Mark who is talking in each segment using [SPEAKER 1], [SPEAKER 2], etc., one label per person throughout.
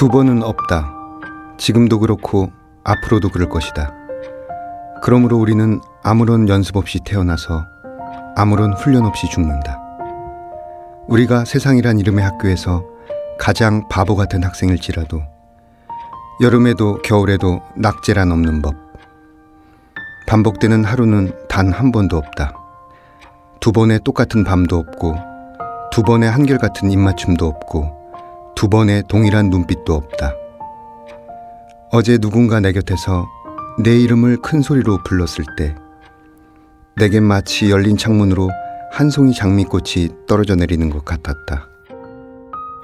[SPEAKER 1] 두 번은 없다. 지금도 그렇고 앞으로도 그럴 것이다. 그러므로 우리는 아무런 연습 없이 태어나서 아무런 훈련 없이 죽는다. 우리가 세상이란 이름의 학교에서 가장 바보 같은 학생일지라도 여름에도 겨울에도 낙제란 없는 법. 반복되는 하루는 단 한 번도 없다. 두 번의 똑같은 밤도 없고 두 번의 한결같은 입맞춤도 없고 두 번의 동일한 눈빛도 없다. 어제 누군가 내 곁에서 내 이름을 큰 소리로 불렀을 때 내겐 마치 열린 창문으로 한 송이 장미꽃이 떨어져 내리는 것 같았다.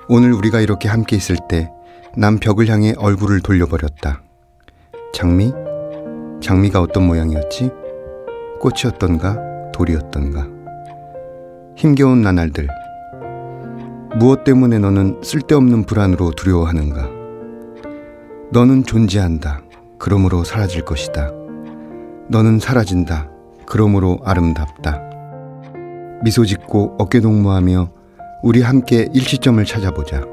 [SPEAKER 1] 오늘 우리가 이렇게 함께 있을 때 난 벽을 향해 얼굴을 돌려버렸다. 장미? 장미가 어떤 모양이었지? 꽃이었던가? 돌이었던가? 힘겨운 나날들. 무엇 때문에 너는 쓸데없는 불안으로 두려워하는가? 너는 존재한다. 그러므로 사라질 것이다. 너는 사라진다. 그러므로 아름답다. 미소 짓고 어깨 동무하며 우리 함께 일치점을 찾아보자.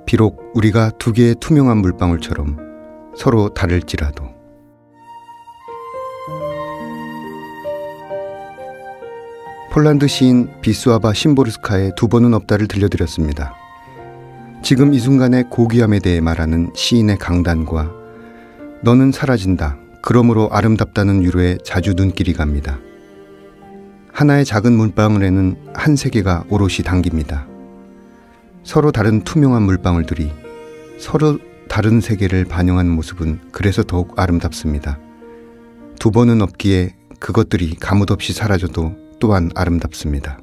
[SPEAKER 1] 비록 우리가 두 개의 투명한 물방울처럼 서로 다를지라도. 폴란드 시인 비스와바 심보르스카의 두 번은 없다를 들려드렸습니다. 지금 이 순간의 고귀함에 대해 말하는 시인의 강단과 너는 사라진다. 그러므로 아름답다는 유로에 자주 눈길이 갑니다. 하나의 작은 물방울에는 한 세계가 오롯이 담깁니다. 서로 다른 투명한 물방울들이 서로 다른 세계를 반영하는 모습은 그래서 더욱 아름답습니다. 두 번은 없기에 그것들이 가뭇없이 사라져도 또한 아름답습니다.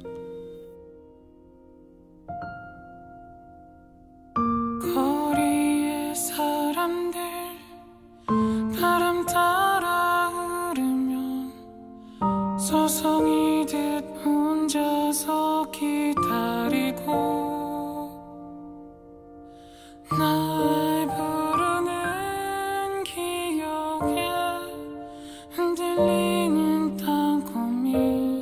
[SPEAKER 2] 거리의 사람들 바람 따라 흐르면 서성이듯 혼자서 기다리고 날 부르는 기억에 흔들리는 땅콩이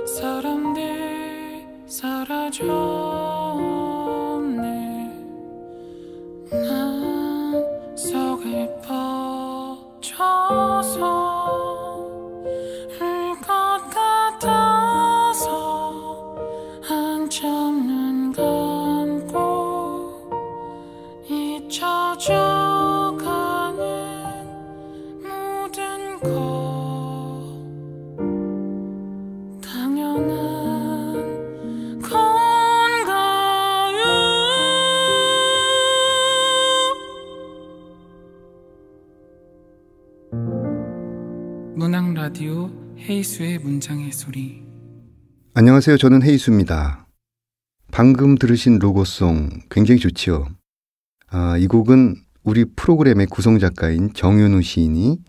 [SPEAKER 2] 사람들 사라졌네. 난 속을 퍼져서 울 것 같아서 한참 눈 감고 잊혀져가는 모든 것 당연한 건가요? 문학 라디오 헤이수의 문장의 소리.
[SPEAKER 1] 안녕하세요. 저는 헤이수입니다. 방금 들으신 로고송 굉장히 좋지요. 이 곡은 우리 프로그램의 구성작가인 정윤우 시인이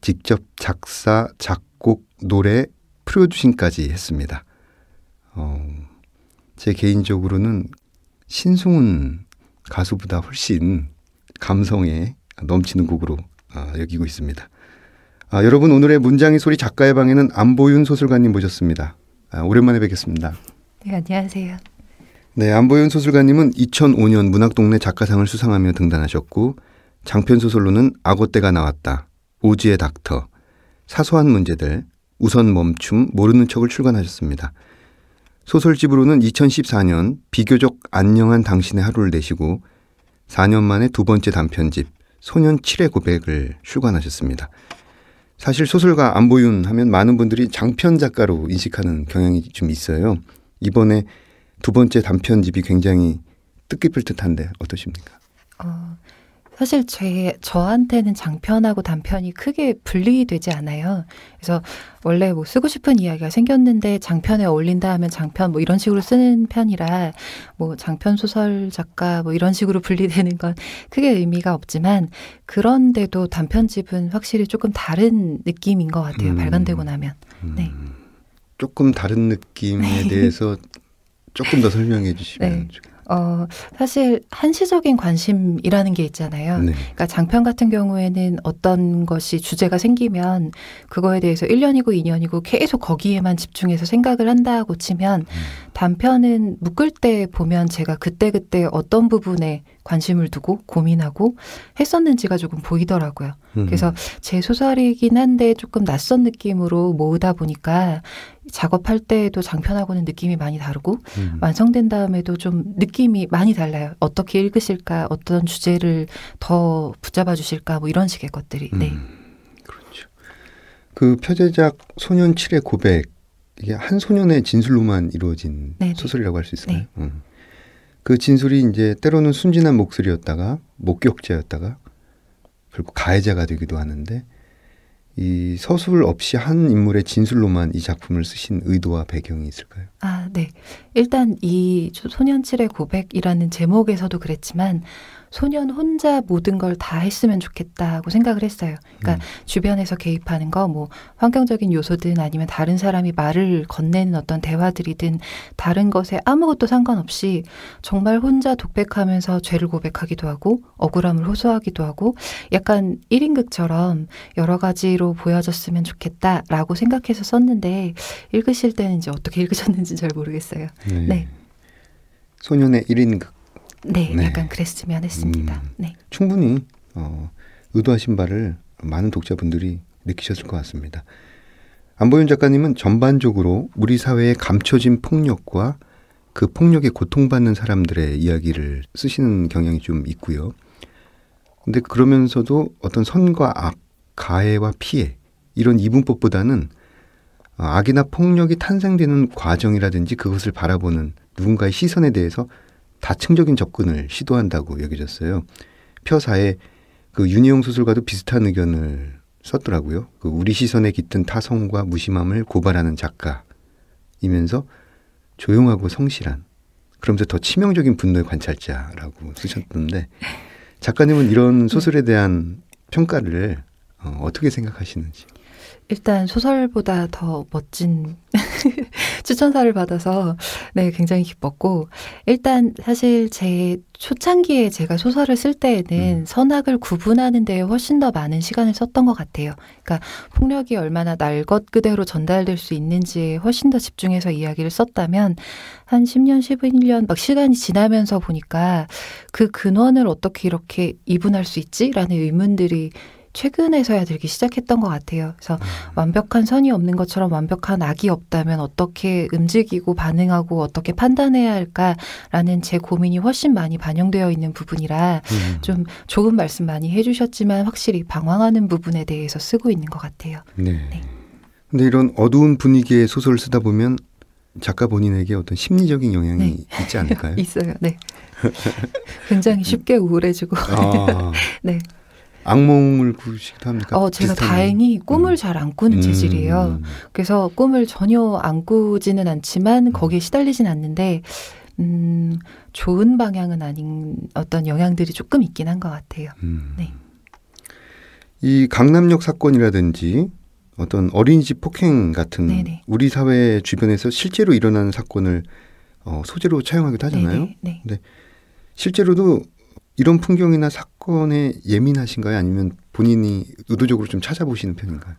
[SPEAKER 1] 직접 작사, 작곡, 노래, 프로듀싱까지 했습니다. 제 개인적으로는 신승훈 가수보다 훨씬 감성에 넘치는 곡으로 여기고 있습니다. 여러분, 오늘의 문장의 소리 작가의 방에는 안보윤 소설가님 모셨습니다. 오랜만에 뵙겠습니다.
[SPEAKER 3] 네, 안녕하세요.
[SPEAKER 1] 네, 안보윤 소설가님은 2005년 문학동네 작가상을 수상하며 등단하셨고 장편소설로는 악어떼가 나왔다, 오지의 닥터, 사소한 문제들, 우선 멈춤, 모르는 척을 출간하셨습니다. 소설집으로는 2014년 비교적 안녕한 당신의 하루를 내시고 4년 만에 두 번째 단편집 소년 7의 고백을 출간하셨습니다. 사실 소설가 안보윤 하면 많은 분들이 장편 작가로 인식하는 경향이 좀 있어요. 이번에 두 번째 단편집이 굉장히 뜻깊을 듯한데 어떠십니까?
[SPEAKER 3] 사실 저한테는 장편하고 단편이 크게 분리되지 않아요. 그래서 원래 뭐 쓰고 싶은 이야기가 생겼는데 장편에 어울린다 하면 장편 뭐 이런 식으로 쓰는 편이라 뭐 장편 소설 작가 뭐 이런 식으로 분리되는 건 크게 의미가 없지만 그런데도 단편집은 확실히 조금 다른 느낌인 것 같아요. 발간되고 나면. 네.
[SPEAKER 1] 조금 다른 느낌에 대해서 조금 더 설명해 주시면.
[SPEAKER 3] 네. 사실 한시적인 관심이라는 게 있잖아요.
[SPEAKER 1] 네.
[SPEAKER 3] 그러니까 장편 같은 경우에는 어떤 것이 주제가 생기면 그거에 대해서 1년이고 2년이고 계속 거기에만 집중해서 생각을 한다고 치면 단편은 묶을 때 보면 제가 그때그때 어떤 부분에 관심을 두고 고민하고 했었는지가 조금 보이더라고요. 그래서 제 소설이긴 한데 조금 낯선 느낌으로 모으다 보니까 작업할 때에도 장편하고는 느낌이 많이 다르고 완성된 다음에도 좀 느낌이 많이 달라요. 어떻게 읽으실까, 어떤 주제를 더 붙잡아 주실까, 뭐 이런 식의 것들이. 네.
[SPEAKER 1] 그렇죠. 그 표제작 소년 7의 고백, 이게 한 소년의 진술로만 이루어진
[SPEAKER 3] 네네.
[SPEAKER 1] 소설이라고 할 수 있을까요?
[SPEAKER 3] 네.
[SPEAKER 1] 그 진술이 이제 때로는 순진한 목소리였다가 목격자였다가 결국 가해자가 되기도 하는데, 이 서술 없이 한 인물의 진술로만 이 작품을 쓰신 의도와 배경이 있을까요?
[SPEAKER 3] 네. 일단 이 소년칠의 고백이라는 제목에서도 그랬지만 소년 혼자 모든 걸 다 했으면 좋겠다고 생각을 했어요. 그러니까 주변에서 개입하는 거, 뭐 환경적인 요소든 아니면 다른 사람이 말을 건네는 어떤 대화들이든 다른 것에 아무것도 상관없이 정말 혼자 독백하면서 죄를 고백하기도 하고 억울함을 호소하기도 하고 약간 1인극처럼 여러 가지로 보여졌으면 좋겠다라고 생각해서 썼는데 읽으실 때는 이제 어떻게 읽으셨는지 잘 모르겠어요.
[SPEAKER 1] 네.
[SPEAKER 3] 네.
[SPEAKER 1] 소년의 1인극.
[SPEAKER 3] 네,
[SPEAKER 1] 네.
[SPEAKER 3] 약간 그랬으면 했습니다. 네.
[SPEAKER 1] 충분히 의도하신 바를 많은 독자분들이 느끼셨을 것 같습니다. 안보윤 작가님은 전반적으로 우리 사회의 감춰진 폭력과 그 폭력에 고통받는 사람들의 이야기를 쓰시는 경향이 좀 있고요. 근데 그러면서도 어떤 선과 악, 가해와 피해 이런 이분법보다는 악이나 폭력이 탄생되는 과정이라든지 그것을 바라보는 누군가의 시선에 대해서 다층적인 접근을 시도한다고 여겨졌어요. 표사에 그 윤희용 소설과도 비슷한 의견을 썼더라고요. 그 우리 시선에 깃든 타성과 무심함을 고발하는 작가이면서 조용하고 성실한, 그러면서 더 치명적인 분노의 관찰자라고 쓰셨던데, 작가님은 이런 소설에 대한 평가를 어떻게 생각하시는지?
[SPEAKER 3] 일단 소설보다 더 멋진 추천사를 받아서 네, 굉장히 기뻤고, 일단 사실 제 초창기에 제가 소설을 쓸 때에는 선악을 구분하는 데에 훨씬 더 많은 시간을 썼던 것 같아요. 그러니까 폭력이 얼마나 날 것 그대로 전달될 수 있는지에 훨씬 더 집중해서 이야기를 썼다면 한 10년, 11년 막 시간이 지나면서 보니까 그 근원을 어떻게 이렇게 이분할 수 있지라는 의문들이 최근에서야 들기 시작했던 것 같아요. 그래서 완벽한 선이 없는 것처럼 완벽한 악이 없다면 어떻게 움직이고 반응하고 어떻게 판단해야 할까라는 제 고민이 훨씬 많이 반영되어 있는 부분이라 좀 좋은 말씀 많이 해주셨지만 확실히 방황하는 부분에 대해서 쓰고 있는 것 같아요.
[SPEAKER 1] 네.
[SPEAKER 3] 네.
[SPEAKER 1] 근데 이런 어두운 분위기의 소설을 쓰다 보면 작가 본인에게 어떤 심리적인 영향이
[SPEAKER 3] 네.
[SPEAKER 1] 있지 않을까요?
[SPEAKER 3] 있어요. 네. 굉장히 쉽게 우울해지고. 네.
[SPEAKER 1] 악몽을 꾸시기도 합니까?
[SPEAKER 3] 제가
[SPEAKER 1] 비슷한
[SPEAKER 3] 다행히 꿈을 잘 안 꾸는 체질이에요. 그래서 꿈을 전혀 안 꾸지는 않지만 거기에 시달리진 않는데 좋은 방향은 아닌 어떤 영향들이 조금 있긴 한 것 같아요. 네.
[SPEAKER 1] 이 강남역 사건이라든지 어떤 어린이집 폭행 같은
[SPEAKER 3] 네네.
[SPEAKER 1] 우리 사회 주변에서 실제로 일어나는 사건을 소재로 차용하기도 하잖아요.
[SPEAKER 3] 네.
[SPEAKER 1] 근데 실제로도 이런 풍경이나 사건에 예민하신가요? 아니면 본인이 의도적으로 좀 찾아보시는 편인가요?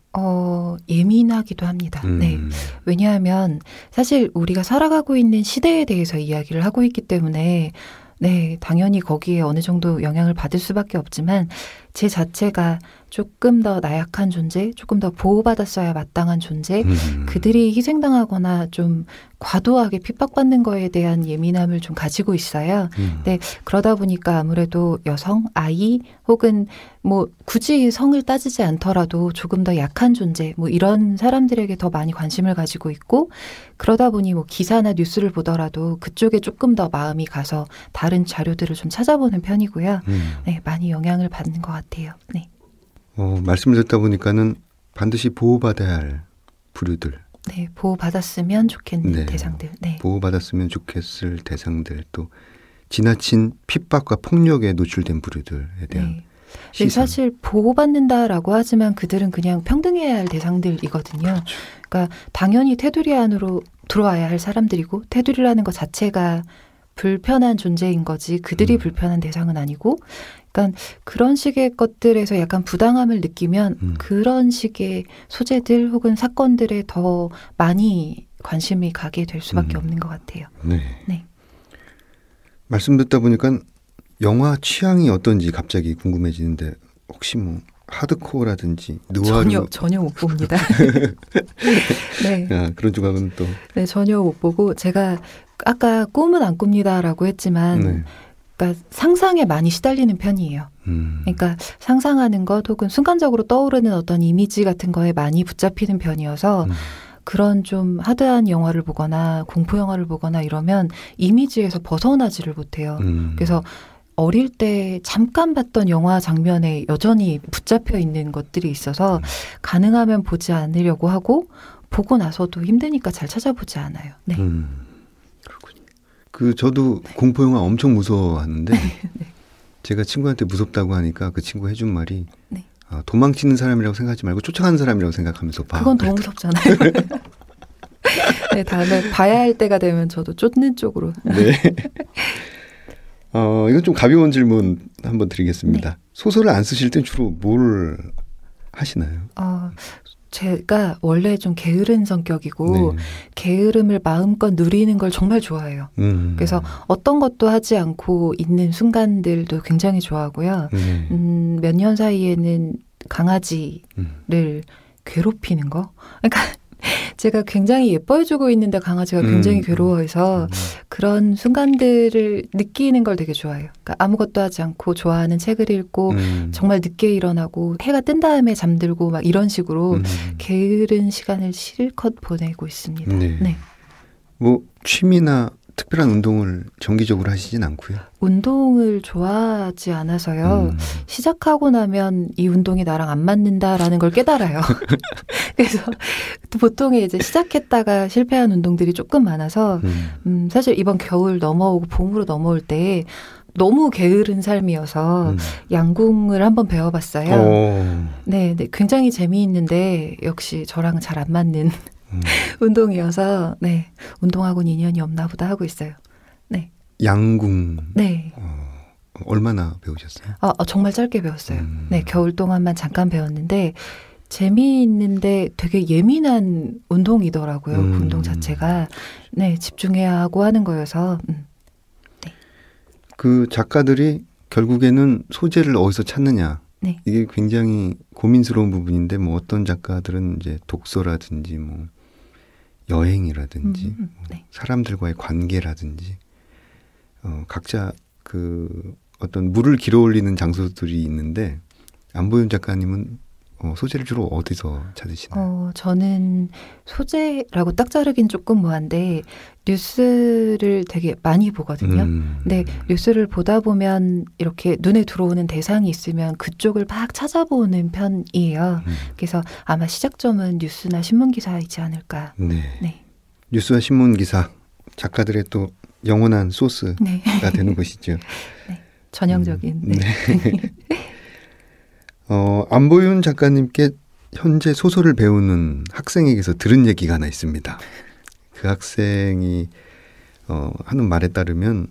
[SPEAKER 3] 예민하기도 합니다. 네. 왜냐하면 사실 우리가 살아가고 있는 시대에 대해서 이야기를 하고 있기 때문에 네, 당연히 거기에 어느 정도 영향을 받을 수밖에 없지만 제 자체가 조금 더 나약한 존재, 조금 더 보호받았어야 마땅한 존재, 그들이 희생당하거나 좀 과도하게 핍박받는 거에 대한 예민함을 좀 가지고 있어요. 네, 그러다 보니까 아무래도 여성, 아이 혹은 뭐 굳이 성을 따지지 않더라도 조금 더 약한 존재, 뭐 이런 사람들에게 더 많이 관심을 가지고 있고, 그러다 보니 뭐 기사나 뉴스를 보더라도 그쪽에 조금 더 마음이 가서 다른 자료들을 좀 찾아보는 편이고요. 네, 많이 영향을 받는 것 같아요. 네.
[SPEAKER 1] 말씀을 듣다 보니까는 반드시 보호받아야 할 부류들.
[SPEAKER 3] 네, 보호받았으면 좋겠는
[SPEAKER 1] 네.
[SPEAKER 3] 대상들. 네.
[SPEAKER 1] 보호받았으면 좋겠을 대상들, 또 지나친 핍박과 폭력에 노출된 부류들에 대한
[SPEAKER 3] 네.
[SPEAKER 1] 시선.
[SPEAKER 3] 사실 보호받는다라고 하지만 그들은 그냥 평등해야 할 대상들이거든요.
[SPEAKER 1] 그렇죠.
[SPEAKER 3] 그러니까 당연히 테두리 안으로 들어와야 할 사람들이고 테두리라는 것 자체가 불편한 존재인 거지 그들이 불편한 대상은 아니고 그러니까 그런 식의 것들에서 약간 부당함을 느끼면 그런 식의 소재들 혹은 사건들에 더 많이 관심이 가게 될 수밖에 없는 것 같아요.
[SPEAKER 1] 네.
[SPEAKER 3] 네.
[SPEAKER 1] 말씀 듣다 보니까 영화 취향이 어떤지 갑자기 궁금해지는데 혹시 뭐 하드코어라든지 느와르
[SPEAKER 3] 전혀 못 봅니다. 네.
[SPEAKER 1] 아, 그런 조각은 또
[SPEAKER 3] 네, 전혀 못 보고 제가 아까 꿈은 안 꿉니다라고 했지만
[SPEAKER 1] 네.
[SPEAKER 3] 그러니까 상상에 많이 시달리는 편이에요. 그러니까 상상하는 것 혹은 순간적으로 떠오르는 어떤 이미지 같은 거에 많이 붙잡히는 편이어서 그런 좀 하드한 영화를 보거나 공포 영화를 보거나 이러면 이미지에서 벗어나지를 못해요. 그래서 어릴 때 잠깐 봤던 영화 장면에 여전히 붙잡혀 있는 것들이 있어서 가능하면 보지 않으려고 하고 보고 나서도 힘드니까 잘 찾아보지 않아요. 네.
[SPEAKER 1] 그렇군요. 저도 공포 영화 엄청 무서워하는데
[SPEAKER 3] 네.
[SPEAKER 1] 제가 친구한테 무섭다고 하니까 그 친구 해준 말이
[SPEAKER 3] 네.
[SPEAKER 1] 도망치는 사람이라고 생각하지 말고 쫓아가는 사람이라고 생각하면서 봐.
[SPEAKER 3] 그건 더 무섭잖아요. 네, 다음에 봐야 할 때가 되면 저도 쫓는 쪽으로.
[SPEAKER 1] 네. 이건 좀 가벼운 질문 한번 드리겠습니다.
[SPEAKER 3] 네.
[SPEAKER 1] 소설을 안 쓰실 땐 주로 뭘 하시나요?
[SPEAKER 3] 제가 원래 좀 게으른 성격이고
[SPEAKER 1] 네.
[SPEAKER 3] 게으름을 마음껏 누리는 걸 정말 좋아해요. 그래서 어떤 것도 하지 않고 있는 순간들도 굉장히 좋아하고요. 몇 년 사이에는 강아지를 괴롭히는 거. 그러니까 제가 굉장히 예뻐해주고 있는데 강아지가 굉장히 괴로워해서 그런 순간들을 느끼는 걸 되게 좋아해요. 그러니까 아무것도 하지 않고 좋아하는 책을 읽고 정말 늦게 일어나고 해가 뜬 다음에 잠들고 막 이런 식으로 게으른 시간을 실컷 보내고 있습니다.
[SPEAKER 1] 네.
[SPEAKER 3] 네.
[SPEAKER 1] 뭐 취미나 특별한 운동을 정기적으로 하시진 않고요.
[SPEAKER 3] 운동을 좋아하지 않아서요. 시작하고 나면 이 운동이 나랑 안 맞는다라는 걸 깨달아요. 그래서 보통에 이제 시작했다가 실패한 운동들이 조금 많아서 사실 이번 겨울 넘어오고 봄으로 넘어올 때 너무 게으른 삶이어서 양궁을 한번 배워봤어요. 네, 굉장히 재미있는데 역시 저랑 잘 안 맞는 운동이어서 네, 운동하고는 인연이 없나 보다 하고 있어요. 네.
[SPEAKER 1] 양궁.
[SPEAKER 3] 네.
[SPEAKER 1] 얼마나 배우셨어요?
[SPEAKER 3] 정말 짧게 배웠어요. 네, 겨울 동안만 잠깐 배웠는데 재미있는데 되게 예민한 운동이더라고요. 그 운동 자체가. 네, 집중해야 하고 하는 거여서. 네.
[SPEAKER 1] 그 작가들이 결국에는 소재를 어디서 찾느냐.
[SPEAKER 3] 네.
[SPEAKER 1] 이게 굉장히 고민스러운 부분인데 뭐 어떤 작가들은 이제 독서라든지 뭐 여행이라든지
[SPEAKER 3] 네.
[SPEAKER 1] 사람들과의 관계라든지 각자 그 어떤 물을 길어올리는 장소들이 있는데 안보윤 작가님은 소재를 주로 어디서 찾으시나요?
[SPEAKER 3] 저는 소재라고 딱 자르긴 조금 뭐한데 뉴스를 되게 많이 보거든요. 근데 뉴스를 보다 보면 이렇게 눈에 들어오는 대상이 있으면 그쪽을 막 찾아보는 편이에요. 그래서 아마 시작점은 뉴스나 신문 기사이지 않을까.
[SPEAKER 1] 네.
[SPEAKER 3] 네.
[SPEAKER 1] 뉴스와 신문 기사 작가들의 또 영원한 소스가
[SPEAKER 3] 네.
[SPEAKER 1] 되는 것이죠.
[SPEAKER 3] 네. 전형적인. 네.
[SPEAKER 1] 네. 안보윤 작가님께 현재 소설을 배우는 학생에게서 들은 얘기가 하나 있습니다. 그 학생이 하는 말에 따르면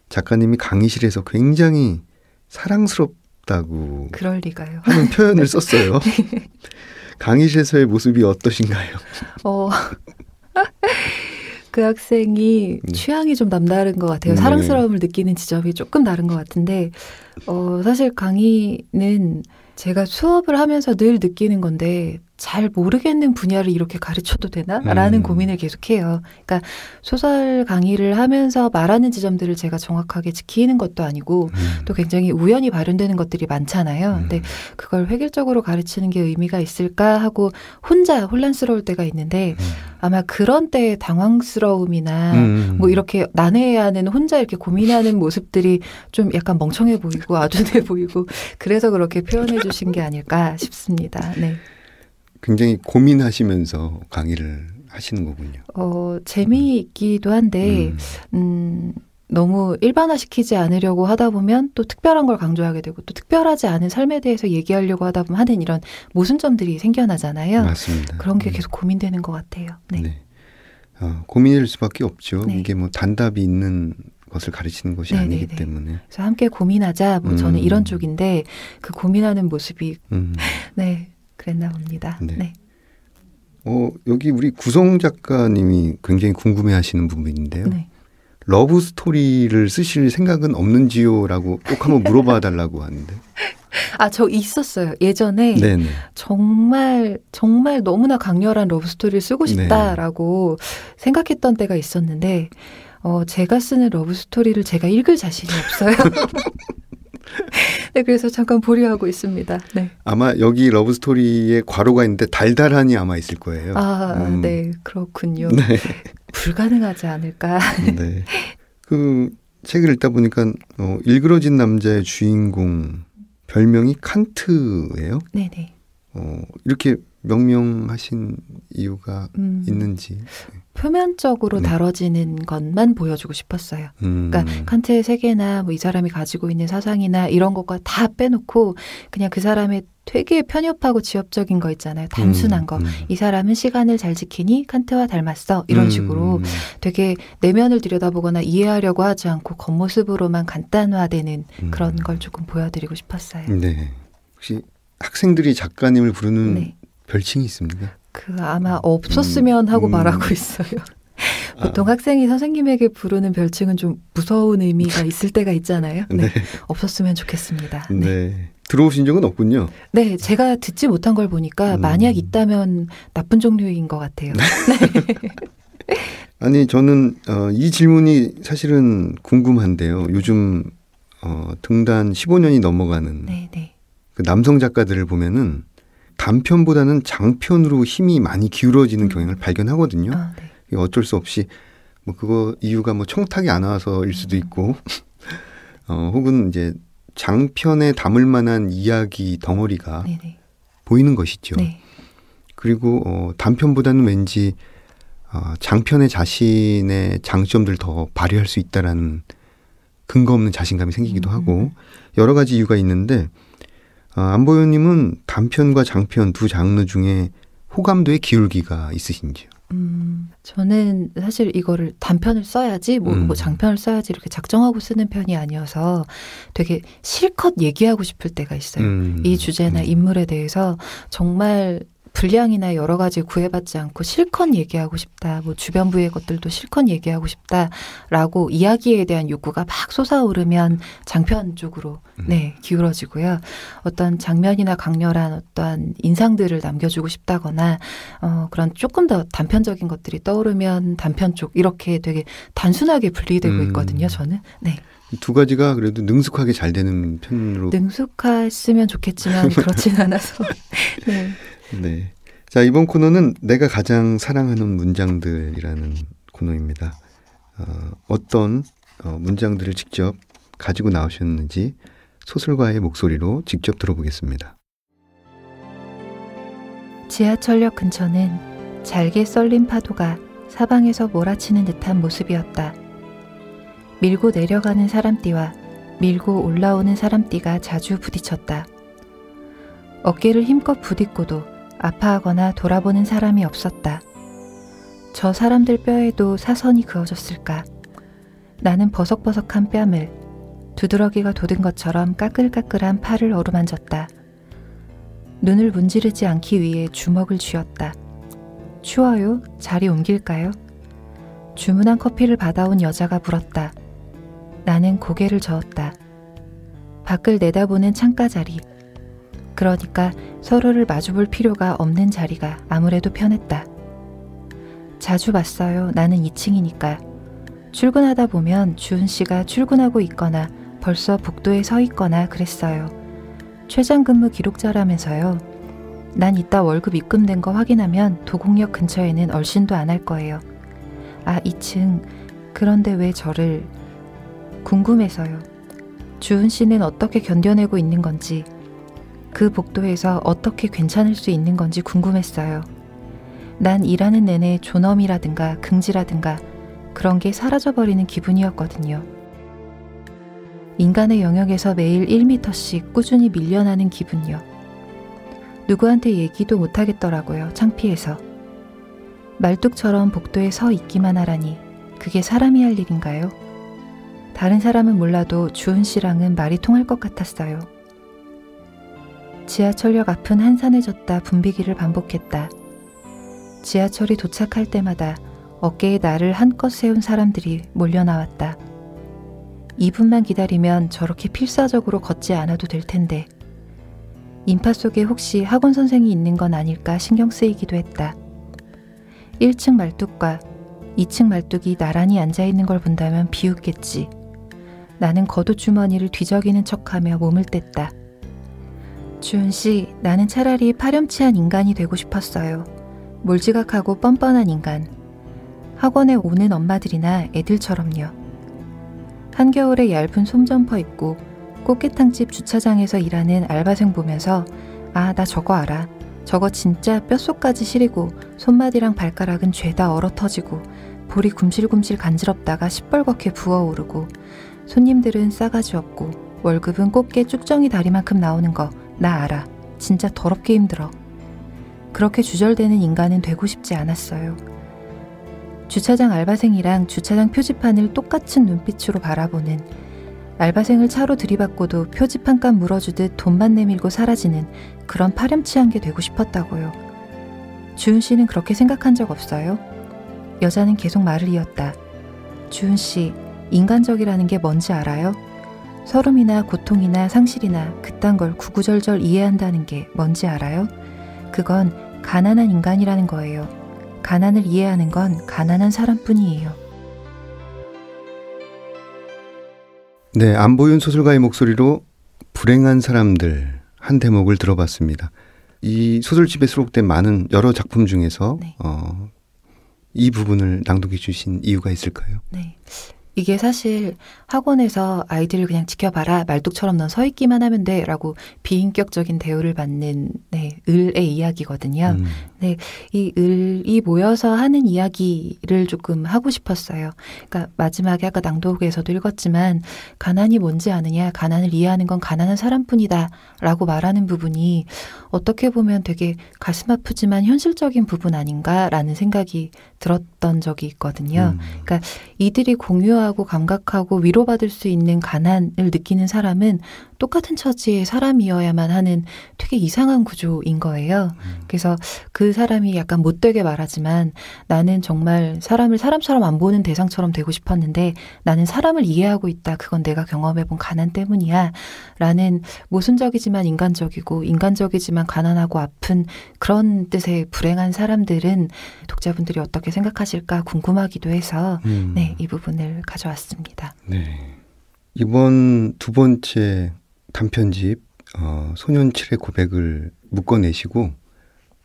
[SPEAKER 1] 작가님이 강의실에서 굉장히 사랑스럽다고
[SPEAKER 3] 그럴 리가요.
[SPEAKER 1] 하는 표현을 썼어요. 강의실에서의 모습이 어떠신가요?
[SPEAKER 3] 그 학생이 취향이 좀 남다른 것 같아요.
[SPEAKER 1] 네.
[SPEAKER 3] 사랑스러움을 느끼는 지점이 조금 다른 것 같은데 사실 강의는 제가 수업을 하면서 늘 느끼는 건데 잘 모르겠는 분야를 이렇게 가르쳐도 되나? 라는 고민을 계속해요. 그러니까 소설 강의를 하면서 말하는 지점들을 제가 정확하게 지키는 것도 아니고 또 굉장히 우연히 발현되는 것들이 많잖아요. 근데 그걸 획일적으로 가르치는 게 의미가 있을까 하고 혼자 혼란스러울 때가 있는데 아마 그런 때의 당황스러움이나 뭐 이렇게 난해해하는 혼자 이렇게 고민하는 모습들이 좀 약간 멍청해 보이고 아둔해 보이고 그래서 그렇게 표현해 주신 게 아닐까 싶습니다. 네.
[SPEAKER 1] 굉장히 고민하시면서 강의를 하시는 거군요.
[SPEAKER 3] 재미있기도 한데 너무 일반화시키지 않으려고 하다 보면 또 특별한 걸 강조하게 되고 또 특별하지 않은 삶에 대해서 얘기하려고 하다 보면 하는 이런 모순점들이 생겨나잖아요.
[SPEAKER 1] 맞습니다.
[SPEAKER 3] 그런 게 계속 고민되는 것 같아요. 네.
[SPEAKER 1] 네. 고민일 수밖에 없죠.
[SPEAKER 3] 네.
[SPEAKER 1] 이게 뭐 단답이 있는 것을 가르치는 것이
[SPEAKER 3] 네네네.
[SPEAKER 1] 아니기 때문에.
[SPEAKER 3] 그래서 함께 고민하자. 뭐 저는 이런 쪽인데 그 고민하는 모습이 네 그랬나 봅니다.
[SPEAKER 1] 네.
[SPEAKER 3] 네.
[SPEAKER 1] 여기 우리 구성 작가님이 굉장히 궁금해하시는 부분인데요.
[SPEAKER 3] 네.
[SPEAKER 1] 러브 스토리를 쓰실 생각은 없는지요라고 꼭 한번 물어봐 달라고 하는데.
[SPEAKER 3] 저 있었어요. 예전에
[SPEAKER 1] 네네.
[SPEAKER 3] 정말 너무나 강렬한 러브 스토리를 쓰고 싶다라고 생각했던 때가 있었는데 제가 쓰는 러브 스토리를 제가 읽을 자신이 없어요. 네, 그래서 잠깐 보류하고 있습니다. 네.
[SPEAKER 1] 아마 여기 러브 스토리에 괄호가 있는데 달달하니 아마 있을 거예요.
[SPEAKER 3] 네, 그렇군요.
[SPEAKER 1] 네.
[SPEAKER 3] 불가능하지 않을까.
[SPEAKER 1] 네. 그 책을 읽다 보니까 일그러진 남자의 주인공 별명이 칸트예요.
[SPEAKER 3] 네네.
[SPEAKER 1] 이렇게 명명하신 이유가 있는지.
[SPEAKER 3] 표면적으로
[SPEAKER 1] 네.
[SPEAKER 3] 다뤄지는 것만 보여주고 싶었어요. 그러니까 칸트의 세계나 뭐 이 사람이 가지고 있는 사상이나 이런 것과 다 빼놓고 그냥 그 사람의 되게 편협하고 지엽적인 거 있잖아요. 단순한 거. 이 사람은 시간을 잘 지키니 칸트와 닮았어. 이런 식으로 되게 내면을 들여다보거나 이해하려고 하지 않고 겉모습으로만 간단화되는 그런 걸 조금 보여드리고 싶었어요.
[SPEAKER 1] 네. 혹시 학생들이 작가님을 부르는
[SPEAKER 3] 네.
[SPEAKER 1] 별칭이 있습니까?
[SPEAKER 3] 아마 없었으면 하고 말하고 있어요. 보통 학생이 선생님에게 부르는 별칭은 좀 무서운 의미가 있을 때가 있잖아요. 네.
[SPEAKER 1] 네.
[SPEAKER 3] 없었으면 좋겠습니다. 네.
[SPEAKER 1] 네. 들어오신 적은 없군요.
[SPEAKER 3] 네, 제가 듣지 못한 걸 보니까 만약 있다면 나쁜 종류인 것 같아요. 네.
[SPEAKER 1] 아니 저는 이 질문이 사실은 궁금한데요. 요즘 등단 15년이 넘어가는
[SPEAKER 3] 네.
[SPEAKER 1] 그 남성 작가들을 보면은 단편보다는 장편으로 힘이 많이 기울어지는 경향을 발견하거든요.
[SPEAKER 3] 네.
[SPEAKER 1] 이게 어쩔 수 없이 뭐 그거 이유가 뭐 청탁이 안 와서일 수도 있고 혹은 이제 장편에 담을 만한 이야기 덩어리가
[SPEAKER 3] 네네.
[SPEAKER 1] 보이는 것이죠.
[SPEAKER 3] 네.
[SPEAKER 1] 그리고 단편보다는 왠지 장편의 자신의 장점들 더 발휘할 수 있다라는 근거 없는 자신감이 생기기도 하고 여러 가지 이유가 있는데 안보현님은 단편과 장편 두 장르 중에 호감도의 기울기가 있으신지요?
[SPEAKER 3] 저는 사실 이거를 단편을 써야지 뭐 장편을 써야지 이렇게 작정하고 쓰는 편이 아니어서 되게 실컷 얘기하고 싶을 때가 있어요. 이 주제나 인물에 대해서 정말 분량이나 여러 가지 구애받지 않고 실컷 얘기하고 싶다. 뭐 주변부의 것들도 실컷 얘기하고 싶다라고 이야기에 대한 욕구가 막 솟아오르면 장편 쪽으로 기울어지고요. 어떤 장면이나 강렬한 어떤 인상들을 남겨주고 싶다거나 그런 조금 더 단편적인 것들이 떠오르면 단편 쪽 이렇게 되게 단순하게 분리되고 있거든요. 저는. 네.
[SPEAKER 1] 두 가지가 그래도 능숙하게 잘 되는 편으로.
[SPEAKER 3] 능숙했으면 좋겠지만 그렇진 않아서. 네.
[SPEAKER 1] 네. 자, 이번 코너는 내가 가장 사랑하는 문장들이라는 코너입니다. 어떤 문장들을 직접 가지고 나오셨는지 소설가의 목소리로 직접 들어보겠습니다.
[SPEAKER 3] 지하철역 근처는 잘게 썰린 파도가 사방에서 몰아치는 듯한 모습이었다. 밀고 내려가는 사람띠와 밀고 올라오는 사람띠가 자주 부딪혔다. 어깨를 힘껏 부딪고도 아파하거나 돌아보는 사람이 없었다. 저 사람들 뼈에도 사선이 그어졌을까? 나는 버석버석한 뺨을 두드러기가 돋은 것처럼 까끌까끌한 팔을 어루만졌다. 눈을 문지르지 않기 위해 주먹을 쥐었다. 추워요? 자리 옮길까요? 주문한 커피를 받아온 여자가 물었다. 나는 고개를 저었다. 밖을 내다보는 창가 자리. 그러니까 서로를 마주볼 필요가 없는 자리가 아무래도 편했다. 자주 봤어요. 나는 2층이니까. 출근하다 보면 주은 씨가 출근하고 있거나 벌써 복도에 서 있거나 그랬어요. 최장근무 기록자라면서요. 난 이따 월급 입금된 거 확인하면 도곡역 근처에는 얼씬도 안 할 거예요. 2층. 그런데 왜 저를... 궁금해서요. 주은 씨는 어떻게 견뎌내고 있는 건지, 그 복도에서 어떻게 괜찮을 수 있는 건지 궁금했어요. 난 일하는 내내 존엄이라든가 긍지라든가 그런 게 사라져버리는 기분이었거든요. 인간의 영역에서 매일 1m씩 꾸준히 밀려나는 기분요. 누구한테 얘기도 못하겠더라고요. 창피해서. 말뚝처럼 복도에 서 있기만 하라니 그게 사람이 할 일인가요? 다른 사람은 몰라도 주은 씨랑은 말이 통할 것 같았어요. 지하철역 앞은 한산해졌다 붐비기를 반복했다. 지하철이 도착할 때마다 어깨에 나를 한껏 세운 사람들이 몰려나왔다. 2분만 기다리면 저렇게 필사적으로 걷지 않아도 될 텐데 인파 속에 혹시 학원 선생이 있는 건 아닐까 신경 쓰이기도 했다. 1층 말뚝과 2층 말뚝이 나란히 앉아있는 걸 본다면 비웃겠지. 나는 겉옷주머니를 뒤적이는 척하며 몸을 뗐다. 주은 씨, 나는 차라리 파렴치한 인간이 되고 싶었어요. 몰지각하고 뻔뻔한 인간. 학원에 오는 엄마들이나 애들처럼요. 한겨울에 얇은 솜점퍼 입고 꽃게탕집 주차장에서 일하는 알바생 보면서 아, 나 저거 알아. 저거 진짜 뼛속까지 시리고 손마디랑 발가락은 죄다 얼어터지고 볼이 굼실굼실 간지럽다가 시뻘겋게 부어오르고 손님들은 싸가지 없고 월급은 꽃게 쭉정이 다리만큼 나오는 거 나 알아. 진짜 더럽게 힘들어. 그렇게 주절되는 인간은 되고 싶지 않았어요. 주차장 알바생이랑 주차장 표지판을 똑같은 눈빛으로 바라보는, 알바생을 차로 들이받고도 표지판 값 물어주듯 돈만 내밀고 사라지는 그런 파렴치한 게 되고 싶었다고요. 주은 씨는 그렇게 생각한 적 없어요? 여자는 계속 말을 이었다. 주은 씨, 인간적이라는 게 뭔지 알아요? 서름이나 고통이나 상실이나 그딴 걸 구구절절 이해한다는 게 뭔지 알아요? 그건 가난한 인간이라는 거예요. 가난을 이해하는 건 가난한 사람뿐이에요.
[SPEAKER 1] 네, 안보윤 소설가의 목소리로 불행한 사람들 한 대목을 들어봤습니다. 이 소설집에 수록된 많은 여러 작품 중에서
[SPEAKER 3] 네.
[SPEAKER 1] 이 부분을 낭독해 주신 이유가 있을까요?
[SPEAKER 3] 네. 이게 사실 학원에서 아이들을 그냥 지켜봐라, 말뚝처럼 넌 서 있기만 하면 돼 라고 비인격적인 대우를 받는 을의 이야기거든요. 네, 이 을이 모여서 하는 이야기를 조금 하고 싶었어요. 그러니까 마지막에 아까 낭독에서도 읽었지만 가난이 뭔지 아느냐, 가난을 이해하는 건 가난한 사람뿐이다 라고 말하는 부분이 어떻게 보면 되게 가슴 아프지만 현실적인 부분 아닌가라는 생각이 들었던 적이 있거든요. 그러니까 이들이 공유하고 감각하고 위로받을 수 있는 가난을 느끼는 사람은 똑같은 처지의 사람이어야만 하는 되게 이상한 구조인 거예요. 그래서 그 사람이 약간 못되게 말하지만 나는 정말 사람을 사람처럼 안 보는 대상처럼 되고 싶었는데 나는 사람을 이해하고 있다. 그건 내가 경험해본 가난 때문이야. 라는 모순적이지만 인간적이고 인간적이지만 가난하고 아픈 그런 뜻의 불행한 사람들은 독자분들이 어떻게 생각하실까 궁금하기도 해서 네, 이 부분을 가져왔습니다.
[SPEAKER 1] 네. 이번 두 번째 단편집 소년칠의 고백을 묶어내시고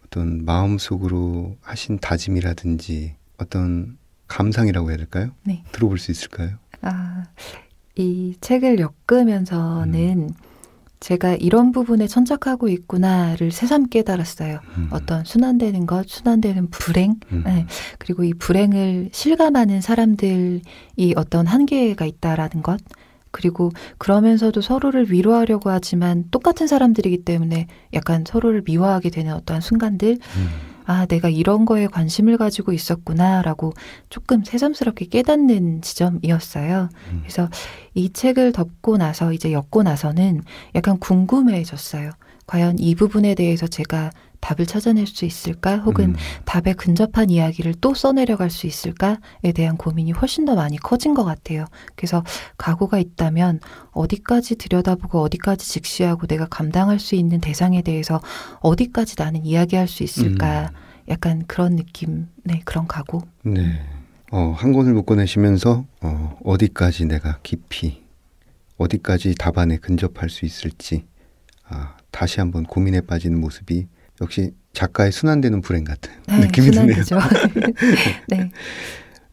[SPEAKER 1] 어떤 마음속으로 하신 다짐이라든지 어떤 감상이라고 해야 될까요?
[SPEAKER 3] 네.
[SPEAKER 1] 들어볼 수 있을까요?
[SPEAKER 3] 이 책을 엮으면서는 제가 이런 부분에 천착하고 있구나를 새삼 깨달았어요. 어떤 순환되는 것, 순환되는 불행, 네. 그리고 이 불행을 실감하는 사람들이 어떤 한계가 있다라는 것, 그리고 그러면서도 서로를 위로하려고 하지만 똑같은 사람들이기 때문에 약간 서로를 미워하게 되는 어떠한 순간들, 아, 내가 이런 거에 관심을 가지고 있었구나라고 조금 새삼스럽게 깨닫는 지점이었어요. 그래서 이 책을 덮고 나서 이제 엮고 나서는 약간 궁금해졌어요. 과연 이 부분에 대해서 제가 답을 찾아낼 수 있을까? 혹은 답에 근접한 이야기를 또 써내려갈 수 있을까에 대한 고민이 훨씬 더 많이 커진 것 같아요. 그래서 각오가 있다면 어디까지 들여다보고 어디까지 직시하고 내가 감당할 수 있는 대상에 대해서 어디까지 나는 이야기할 수 있을까? 약간 그런 느낌, 네, 그런 각오.
[SPEAKER 1] 네. 한 권을 묶어내시면서 어디까지 내가 깊이, 어디까지 답안에 근접할 수 있을지 다시 한번 고민에 빠지는 모습이 역시 작가의 순환되는 불행 같은 느낌이 드네요.
[SPEAKER 3] 네.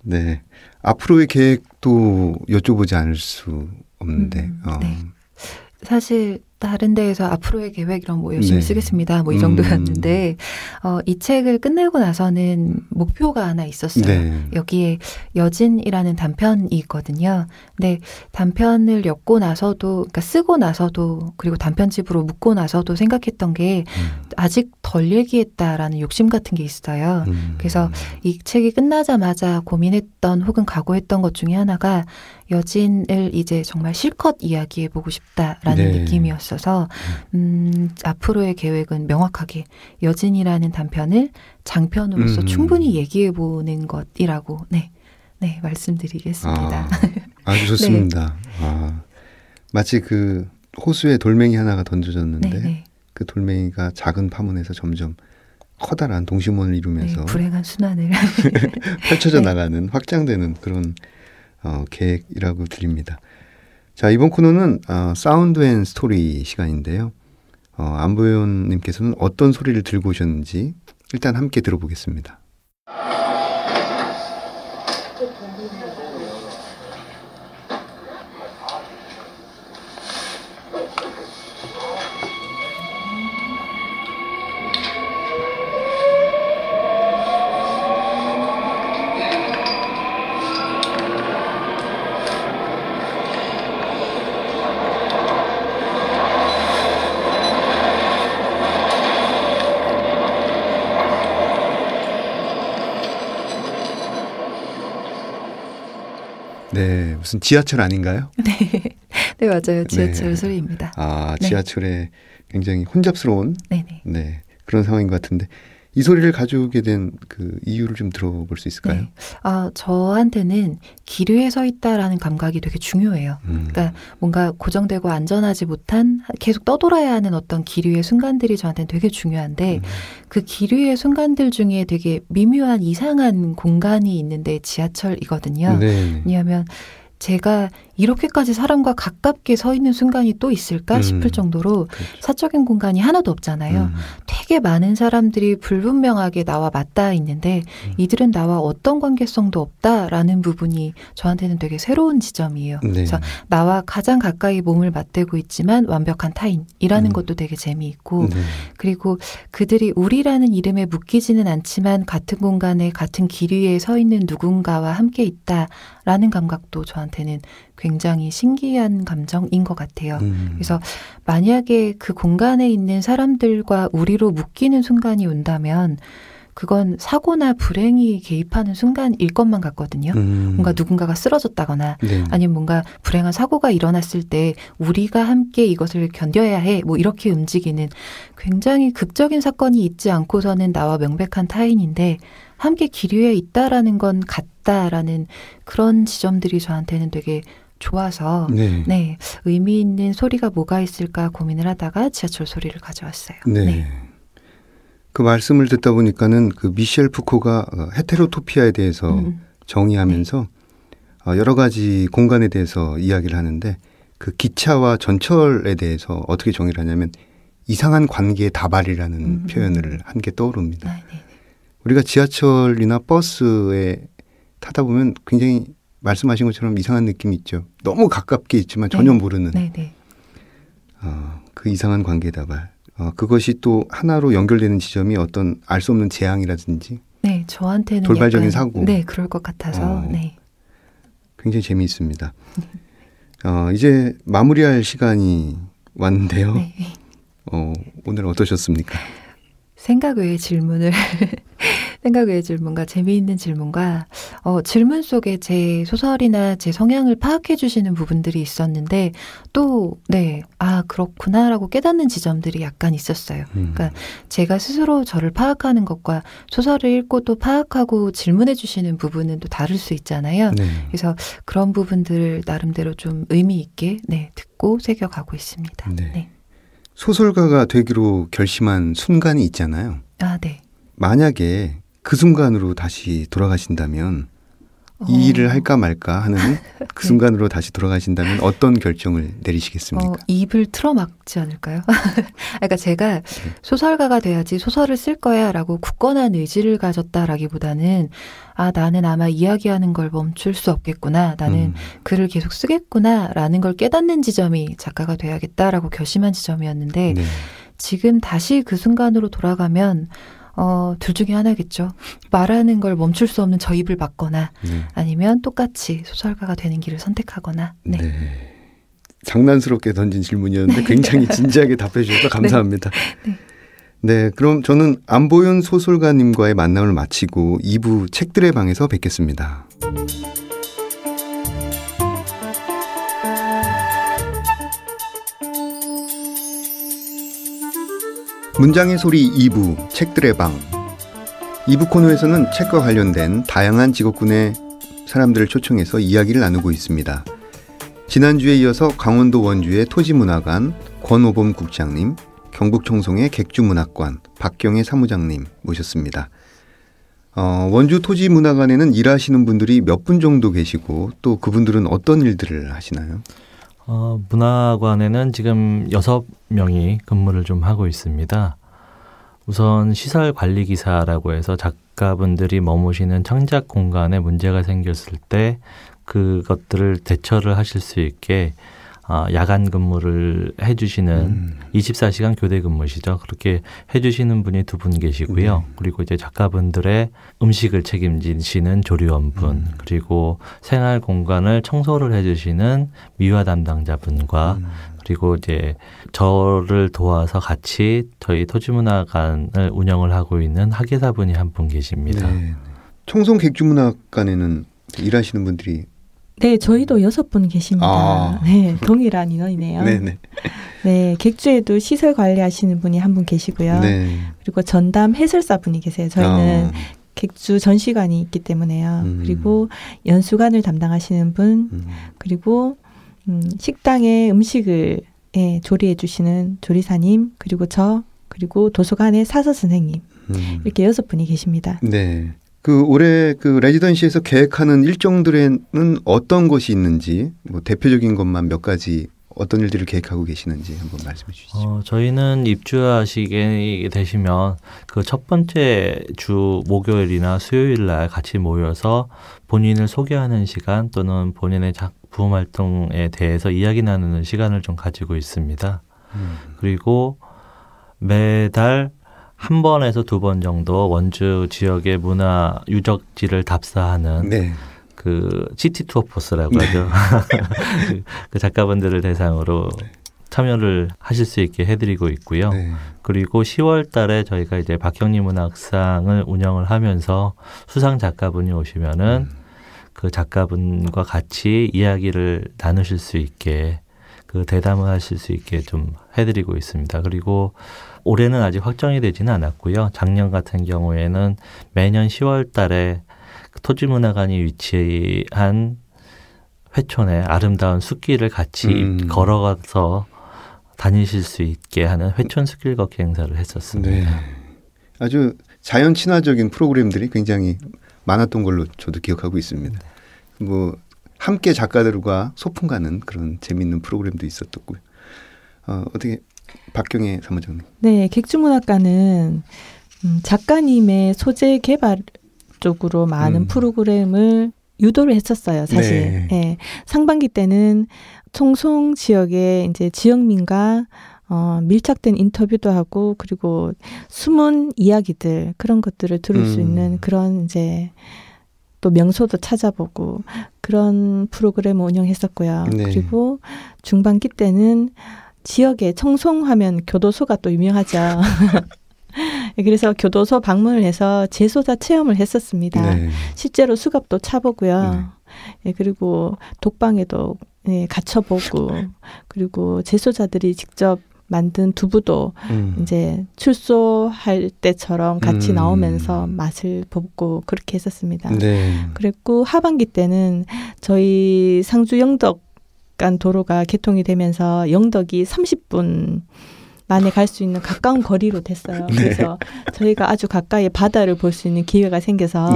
[SPEAKER 1] 네. 앞으로의 계획도 여쭤보지 않을 수 없는데.
[SPEAKER 3] 네. 사실 다른 데에서 앞으로의 계획 이런 뭐 열심히
[SPEAKER 1] 네.
[SPEAKER 3] 쓰겠습니다. 뭐 이 정도였는데 이 책을 끝내고 나서는 목표가 하나 있었어요.
[SPEAKER 1] 네.
[SPEAKER 3] 여기에 여진이라는 단편이 있거든요. 근데 단편을 엮고 나서도, 그러니까 쓰고 나서도, 그리고 단편집으로 묶고 나서도 생각했던 게 아직 덜 얘기했다라는 욕심 같은 게 있어요. 그래서 이 책이 끝나자마자 고민했던 혹은 각오했던 것 중에 하나가 여진을 이제 정말 실컷 이야기해보고 싶다라는
[SPEAKER 1] 네.
[SPEAKER 3] 느낌이었어서 앞으로의 계획은 명확하게 여진이라는 단편을 장편으로서 충분히 얘기해보는 것이라고 네 말씀드리겠습니다.
[SPEAKER 1] 아주 좋습니다. 마치 그 호수에 돌멩이 하나가 던져졌는데
[SPEAKER 3] 네.
[SPEAKER 1] 그 돌멩이가 작은 파문에서 점점 커다란 동심원을 이루면서
[SPEAKER 3] 네, 불행한 순환을
[SPEAKER 1] 펼쳐져 나가는 확장되는 그런 계획이라고 드립니다. 자, 이번 코너는 사운드 앤 스토리 시간인데요. 안보현님께서는 어떤 소리를 들고 오셨는지 일단 함께 들어보겠습니다. 네, 무슨 지하철 아닌가요?
[SPEAKER 3] 네 맞아요. 지하철 소리입니다.
[SPEAKER 1] 지하철에 굉장히 혼잡스러운
[SPEAKER 3] 네네.
[SPEAKER 1] 네, 그런 상황인 것 같은데 이 소리를 가져오게 된 그 이유를 좀 들어볼 수 있을까요?
[SPEAKER 3] 네. 저한테는 길 위에 서 있다라는 감각이 되게 중요해요. 그러니까 뭔가 고정되고 안전하지 못한 계속 떠돌아야 하는 어떤 길 위의 순간들이 저한테는 되게 중요한데 그 길 위의 순간들 중에 되게 미묘한 이상한 공간이 있는데 지하철이거든요.
[SPEAKER 1] 네.
[SPEAKER 3] 왜냐하면 제가 이렇게까지 사람과 가깝게 서 있는 순간이 또 있을까 싶을 정도로
[SPEAKER 1] 그렇죠.
[SPEAKER 3] 사적인 공간이 하나도 없잖아요. 되게 많은 사람들이 불분명하게 나와 맞닿아 있는데 이들은 나와 어떤 관계성도 없다라는 부분이 저한테는 되게 새로운 지점이에요.
[SPEAKER 1] 네.
[SPEAKER 3] 그래서 나와 가장 가까이 몸을 맞대고 있지만 완벽한 타인이라는 것도 되게 재미있고
[SPEAKER 1] 네.
[SPEAKER 3] 그리고 그들이 우리라는 이름에 묶이지는 않지만 같은 공간에 같은 길 위에 서 있는 누군가와 함께 있다라는 감각도 저한테는 굉장히 신기한 감정인 것 같아요. 그래서 만약에 그 공간에 있는 사람들과 우리로 묶이는 순간이 온다면 그건 사고나 불행이 개입하는 순간일 것만 같거든요. 뭔가 누군가가 쓰러졌다거나
[SPEAKER 1] 네.
[SPEAKER 3] 아니면 뭔가 불행한 사고가 일어났을 때 우리가 함께 이것을 견뎌야 해. 뭐 이렇게 움직이는 굉장히 극적인 사건이 있지 않고서는 나와 명백한 타인인데 함께 길 위에 있다라는 건 같다라는 그런 지점들이 저한테는 되게 좋아서 네, 의미 있는 소리가 뭐가 있을까 고민을 하다가 지하철 소리를 가져왔어요.
[SPEAKER 1] 네. 그 말씀을 듣다 보니까는 그 미셸 푸코가 헤테로토피아에 대해서 정의하면서 여러 가지 공간에 대해서 이야기를 하는데 그 기차와 전철에 대해서 어떻게 정의를 하냐면 이상한 관계의 다발이라는 표현을 한 게 떠오릅니다. 우리가 지하철이나 버스에 타다 보면 굉장히 말씀하신 것처럼 이상한 느낌이 있죠. 너무 가깝게 있지만 전혀 모르는 그 이상한 관계의 다발. 그것이 또 하나로 연결되는 지점이 어떤 알 수 없는 재앙이라든지
[SPEAKER 3] 네, 저한테는
[SPEAKER 1] 돌발적인
[SPEAKER 3] 약간,
[SPEAKER 1] 사고.
[SPEAKER 3] 네, 그럴 것 같아서 네.
[SPEAKER 1] 굉장히 재미있습니다. 이제 마무리할 시간이 왔는데요.
[SPEAKER 3] 네.
[SPEAKER 1] 오늘 어떠셨습니까?
[SPEAKER 3] 생각 외의 질문을 생각 외의 질문과 재미있는 질문과 질문 속에 제 소설이나 제 성향을 파악해 주시는 부분들이 있었는데 또 네, 그렇구나라고 깨닫는 지점들이 약간 있었어요. 그러니까 제가 스스로 저를 파악하는 것과 소설을 읽고 또 파악하고 질문해 주시는 부분은 또 다를 수 있잖아요.
[SPEAKER 1] 네.
[SPEAKER 3] 그래서 그런 부분들을 나름대로 좀 의미 있게 듣고 새겨가고 있습니다.
[SPEAKER 1] 네. 소설가가 되기로 결심한 순간이 있잖아요.
[SPEAKER 3] 네.
[SPEAKER 1] 만약에 그 순간으로 다시 돌아가신다면 이 일을 할까 말까 하는 그 순간으로 다시 돌아가신다면 어떤 결정을 내리시겠습니까?
[SPEAKER 3] 입을 틀어막지 않을까요? 그러니까 제가 소설가가 돼야지 소설을 쓸 거야 라고 굳건한 의지를 가졌다라기보다는 나는 아마 이야기하는 걸 멈출 수 없겠구나. 나는 글을 계속 쓰겠구나 라는 걸 깨닫는 지점이 작가가 돼야겠다라고 결심한 지점이었는데 네. 지금 다시 그 순간으로 돌아가면 둘 중에 하나겠죠. 말하는 걸 멈출 수 없는 저 입을 막거나 아니면 똑같이 소설가가 되는 길을 선택하거나. 네.
[SPEAKER 1] 네. 장난스럽게 던진 질문이었는데 굉장히 진지하게 답해 주셔서 감사합니다. 네. 네, 그럼 저는 안보윤 소설가님과의 만남을 마치고 2부 책들의 방에서 뵙겠습니다. 문장의 소리 2부 책들의 방. 2부 코너에서는 책과 관련된 다양한 직업군의 사람들을 초청해서 이야기를 나누고 있습니다. 지난주에 이어서 강원도 원주의 토지문화관 권오범 국장님, 경북청송의 객주문학관 박경혜 사무장님 모셨습니다. 원주 토지문화관에는 일하시는 분들이 몇 분 정도 계시고 또 그분들은 어떤 일들을 하시나요?
[SPEAKER 4] 문화관에는 지금 6명이 근무를 좀 하고 있습니다. 우선 시설관리기사라고 해서 작가분들이 머무시는 창작 공간에 문제가 생겼을 때 그것들을 대처를 하실 수 있게 야간 근무를 해주시는 24시간 교대 근무시죠. 그렇게 해주시는 분이 2분 계시고요. 그리고 이제 작가분들의 음식을 책임지시는 조리원분, 그리고 생활 공간을 청소를 해주시는 미화 담당자분과 그리고 이제 저를 도와서 같이 저희 토지문화관을 운영을 하고 있는 학예사분이 1분 계십니다.
[SPEAKER 1] 네. 청송 객주문학관에는 일하시는 분들이
[SPEAKER 5] 네, 저희도 6분 계십니다. 네, 동일한 인원이네요.
[SPEAKER 1] 네네.
[SPEAKER 5] 네, 객주에도 시설 관리하시는 분이 1분 계시고요. 네. 그리고 전담 해설사 분이 계세요. 저희는 객주 전시관이 있기 때문에요. 그리고 연수관을 담당하시는 분, 그리고 식당에 음식을 조리해 주시는 조리사님, 그리고 저, 그리고 도서관의 사서 선생님 이렇게 6분이 계십니다.
[SPEAKER 1] 네. 올해 레지던시에서 계획하는 일정들에는 어떤 것이 있는지, 대표적인 것만 몇 가지 어떤 일들을 계획하고 계시는지 한번 말씀해 주시죠.
[SPEAKER 4] 저희는 입주하시게 되시면 그 첫 번째 주 목요일이나 수요일 날 같이 모여서 본인을 소개하는 시간 또는 본인의 작품 활동에 대해서 이야기 나누는 시간을 좀 가지고 있습니다. 그리고 매달 1번에서 2번 정도 원주 지역의 문화 유적지를 답사하는
[SPEAKER 1] 네.
[SPEAKER 4] 그 시티 투어 포스라고 하죠. 그 작가분들을 대상으로 참여를 하실 수 있게 해드리고 있고요. 네. 그리고 10월 달에 저희가 이제 박형리 문학상을 운영을 하면서 수상 작가분이 오시면은 그 작가분과 같이 이야기를 나누실 수 있게 대담을 하실 수 있게 좀 해드리고 있습니다. 그리고 올해는 아직 확정이 되지는 않았고요. 작년 같은 경우에는 매년 10월 달에 토지문화관이 위치한 회촌에 아름다운 숲길을 같이 걸어가서 다니실 수 있게 하는 회촌 숲길 걷기 행사를 했었습니다.
[SPEAKER 1] 네. 아주 자연 친화적인 프로그램들이 굉장히 많았던 걸로 저도 기억하고 있습니다. 함께 작가들과 소풍 가는 그런 재미있는 프로그램도 있었고요. 어떻게 박경혜 사무장님.
[SPEAKER 5] 네, 객주문학관은 작가님의 소재 개발 쪽으로 많은 프로그램을 유도를 했었어요, 사실. 네. 네. 상반기 때는 청송 지역의 이제 지역민과 밀착된 인터뷰도 하고 그리고 숨은 이야기들 그런 것들을 들을 수 있는 그런 이제 또 명소도 찾아보고 그런 프로그램을 운영했었고요. 네. 그리고 중반기 때는 지역에 청송하면 교도소가 또 유명하죠. 그래서 교도소 방문을 해서 재소자 체험을 했었습니다. 네. 실제로 수갑도 차보고요. 네. 그리고 독방에도 갇혀보고 그리고 재소자들이 직접 만든 두부도 이제 출소할 때처럼 같이 나오면서 맛을 보고 그렇게 했었습니다. 네. 그랬고 하반기 때는 저희 상주 영덕 간 도로가 개통이 되면서 영덕이 30분 만에 갈 수 있는 가까운 거리로 됐어요. 네. 그래서 저희가 아주 가까이 바다를 볼 수 있는 기회가 생겨서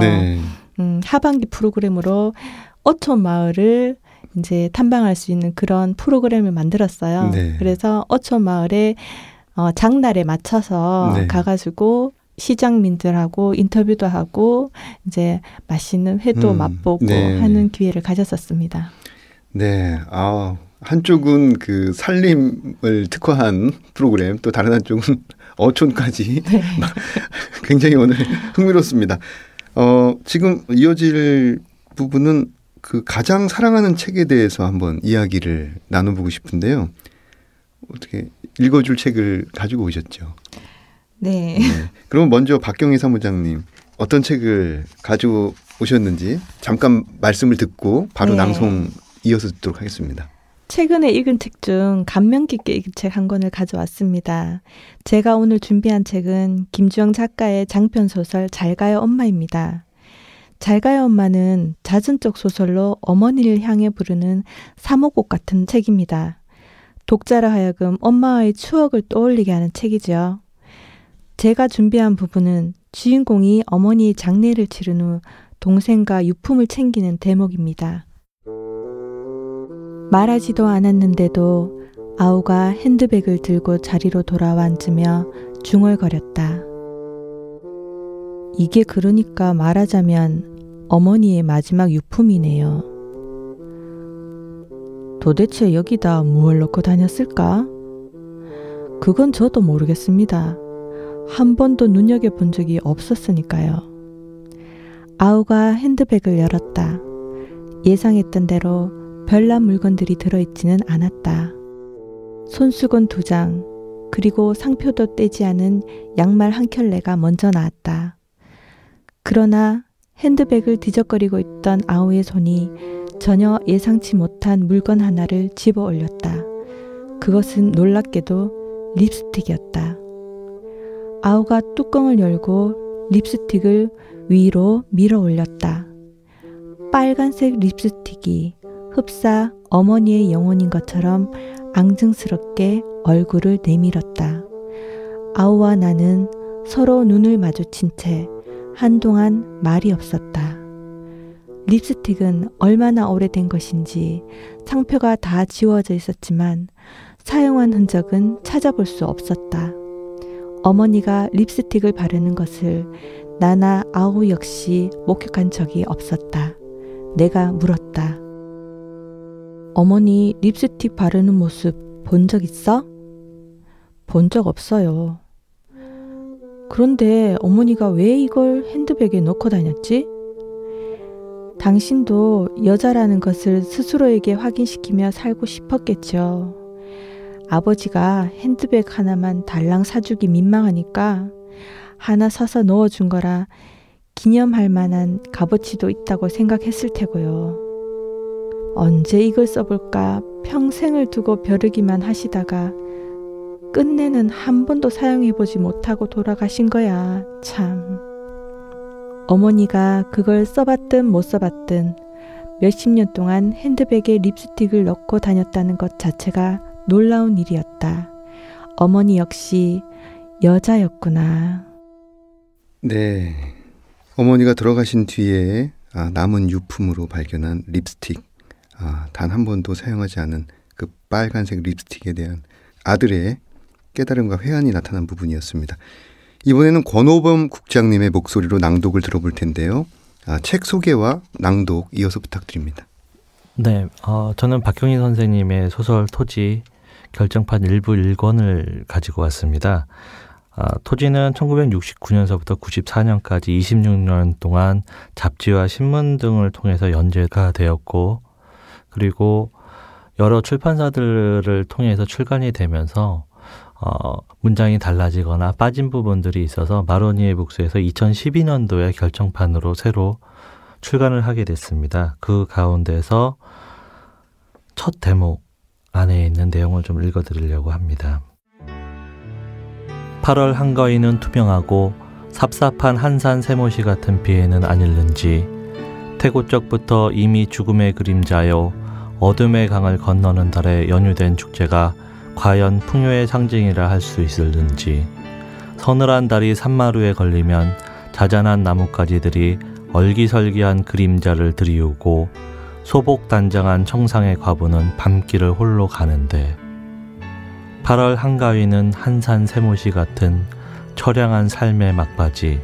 [SPEAKER 5] 하반기 프로그램으로 어촌 마을을 이제 탐방할 수 있는 그런 프로그램을 만들었어요. 네. 그래서 어촌 마을에 장날에 맞춰서 네. 가가지고 시장민들하고 인터뷰도 하고 이제 맛있는 회도 맛보고 네. 하는 기회를 가졌었습니다.
[SPEAKER 1] 네, 한쪽은 그 살림을 특화한 프로그램, 또 다른 한쪽은 어촌까지 네. 굉장히 오늘 흥미롭습니다. 지금 이어질 부분은 그 가장 사랑하는 책에 대해서 한번 이야기를 나눠보고 싶은데요. 어떻게 읽어줄 책을 가지고 오셨죠?
[SPEAKER 5] 네.
[SPEAKER 1] 그럼 먼저 박경희 사무장님 어떤 책을 가지고 오셨는지 잠깐 말씀을 듣고 바로 네. 낭송 이어서 듣도록 하겠습니다.
[SPEAKER 5] 최근에 읽은 책 중 감명 깊게 읽은 책 한 권을 가져왔습니다. 제가 오늘 준비한 책은 김주영 작가의 장편 소설 잘가요 엄마입니다. 잘가요 엄마는 자전적 소설로 어머니를 향해 부르는 사모곡 같은 책입니다. 독자로 하여금 엄마와의 추억을 떠올리게 하는 책이죠. 제가 준비한 부분은 주인공이 어머니의 장례를 치른 후 동생과 유품을 챙기는 대목입니다. 말하지도 않았는데도 아우가 핸드백을 들고 자리로 돌아와 앉으며 중얼거렸다. 이게 그러니까 말하자면 어머니의 마지막 유품이네요. 도대체 여기다 무얼 넣고 다녔을까? 그건 저도 모르겠습니다. 한 번도 눈여겨본 적이 없었으니까요. 아우가 핸드백을 열었다. 예상했던 대로 별난 물건들이 들어있지는 않았다. 손수건 2장, 그리고 상표도 떼지 않은 양말 한 켤레가 먼저 나왔다. 그러나 핸드백을 뒤적거리고 있던 아우의 손이 전혀 예상치 못한 물건 하나를 집어 올렸다. 그것은 놀랍게도 립스틱이었다. 아우가 뚜껑을 열고 립스틱을 위로 밀어 올렸다. 빨간색 립스틱이 흡사 어머니의 영혼인 것처럼 앙증스럽게 얼굴을 내밀었다. 아우와 나는 서로 눈을 마주친 채 한동안 말이 없었다. 립스틱은 얼마나 오래된 것인지 상표가 다 지워져 있었지만 사용한 흔적은 찾아볼 수 없었다. 어머니가 립스틱을 바르는 것을 나나 아우 역시 목격한 적이 없었다. 내가 물었다. 어머니 립스틱 바르는 모습 본 적 있어? 본 적 없어요. 그런데 어머니가 왜 이걸 핸드백에 넣고 다녔지? 당신도 여자라는 것을 스스로에게 확인시키며 살고 싶었겠죠. 아버지가 핸드백 하나만 달랑 사주기 민망하니까 하나 사서 넣어준 거라 기념할 만한 값어치도 있다고 생각했을 테고요. 언제 이걸 써볼까 평생을 두고 벼르기만 하시다가 끝내는 한 번도 사용해보지 못하고 돌아가신 거야. 참. 어머니가 그걸 써봤든 못 써봤든 몇십 년 동안 핸드백에 립스틱을 넣고 다녔다는 것 자체가 놀라운 일이었다. 어머니 역시 여자였구나.
[SPEAKER 1] 네. 어머니가 돌아가신 뒤에 남은 유품으로 발견한 립스틱. 단 한 번도 사용하지 않은 그 빨간색 립스틱에 대한 아들의 깨달음과 회한이 나타난 부분이었습니다. 이번에는 권오범 국장님의 목소리로 낭독을 들어볼 텐데요. 책 소개와 낭독 이어서 부탁드립니다.
[SPEAKER 4] 네, 저는 박경희 선생님의 소설 토지 결정판 일부 1권을 가지고 왔습니다. 토지는 1969년서부터 94년까지 26년 동안 잡지와 신문 등을 통해서 연재가 되었고, 그리고 여러 출판사들을 통해서 출간이 되면서 문장이 달라지거나 빠진 부분들이 있어서 마로니에 북스에서 2012년도에 결정판으로 새로 출간을 하게 됐습니다. 그 가운데서 첫 대목 안에 있는 내용을 좀 읽어드리려고 합니다. 8월 한가위는 투명하고 삽삽한 한산 세모시 같은 비에는 아닐는지 태고적부터 이미 죽음의 그림자요 어둠의 강을 건너는 달에 연유된 축제가 과연 풍요의 상징이라 할 수 있을는지 서늘한 달이 산마루에 걸리면 자잔한 나뭇가지들이 얼기설기한 그림자를 들이우고 소복단장한 청상의 과부는 밤길을 홀로 가는데 8월 한가위는 한산 세모시 같은 처량한 삶의 막바지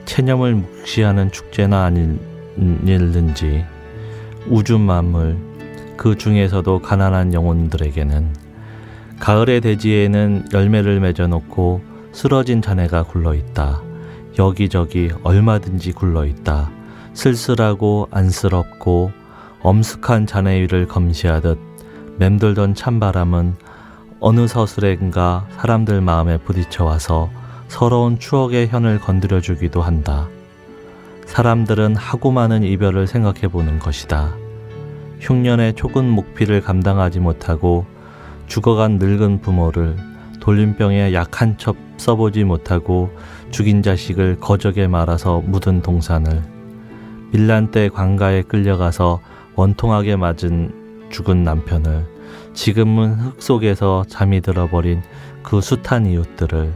[SPEAKER 4] 체념을 묵시하는 축제나 아닐는지 우주 만물 그 중에서도 가난한 영혼들에게는 가을의 대지에는 열매를 맺어놓고 쓰러진 자네가 굴러있다. 여기저기 얼마든지 굴러있다. 쓸쓸하고 안쓰럽고 엄숙한 자네 위를 검시하듯 맴돌던 찬바람은 어느 서술엔가 사람들 마음에 부딪혀와서 서러운 추억의 현을 건드려주기도 한다. 사람들은 하고 많은 이별을 생각해보는 것이다. 흉년의 초근 목피를 감당하지 못하고 죽어간 늙은 부모를 돌림병에 약 한 첩 써보지 못하고 죽인 자식을 거적에 말아서 묻은 동산을 밀란 때 관가에 끌려가서 원통하게 맞은 죽은 남편을 지금은 흙 속에서 잠이 들어버린 그 숱한 이웃들을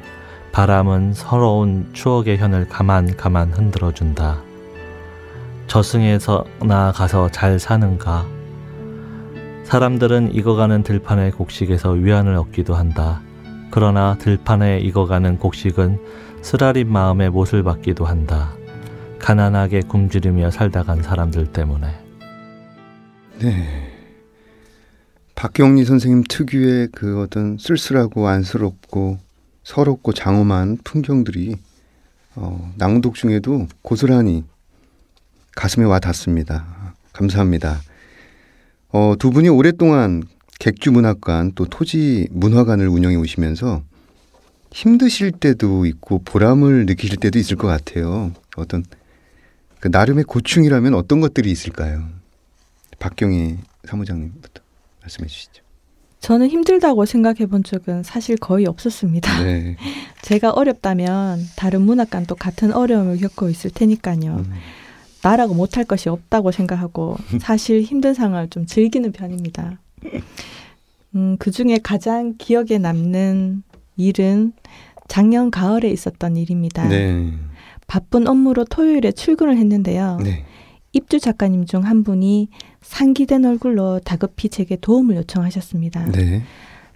[SPEAKER 4] 바람은 서러운 추억의 현을 가만 흔들어준다. 저승에서 나아가서 잘 사는가? 사람들은 익어가는 들판의 곡식에서 위안을 얻기도 한다. 그러나 들판에 익어가는 곡식은 쓰라린 마음에 못을 받기도 한다. 가난하게 굶주리며 살다 간 사람들 때문에.
[SPEAKER 1] 네. 박경리 선생님 특유의 그 어떤 쓸쓸하고 안쓰럽고 서럽고 장엄한 풍경들이 낭독 중에도 고스란히 가슴에 와 닿습니다. 감사합니다. 두 분이 오랫동안 객주문학관 또 토지문화관을 운영해 오시면서 힘드실 때도 있고 보람을 느끼실 때도 있을 것 같아요. 어떤 그 나름의 고충이라면 어떤 것들이 있을까요? 박경희 사무장님부터 말씀해 주시죠.
[SPEAKER 5] 저는 힘들다고 생각해 본 적은 사실 거의 없었습니다.
[SPEAKER 1] 네.
[SPEAKER 5] 제가 어렵다면 다른 문학관도 같은 어려움을 겪고 있을 테니까요. 나라고 못할 것이 없다고 생각하고 사실 힘든 상황을 좀 즐기는 편입니다. 그중에 가장 기억에 남는 일은 작년 가을에 있었던 일입니다.
[SPEAKER 1] 네.
[SPEAKER 5] 바쁜 업무로 토요일에 출근을 했는데요.
[SPEAKER 1] 네.
[SPEAKER 5] 입주 작가님 중 한 분이 상기된 얼굴로 다급히 제게 도움을 요청하셨습니다.
[SPEAKER 1] 네.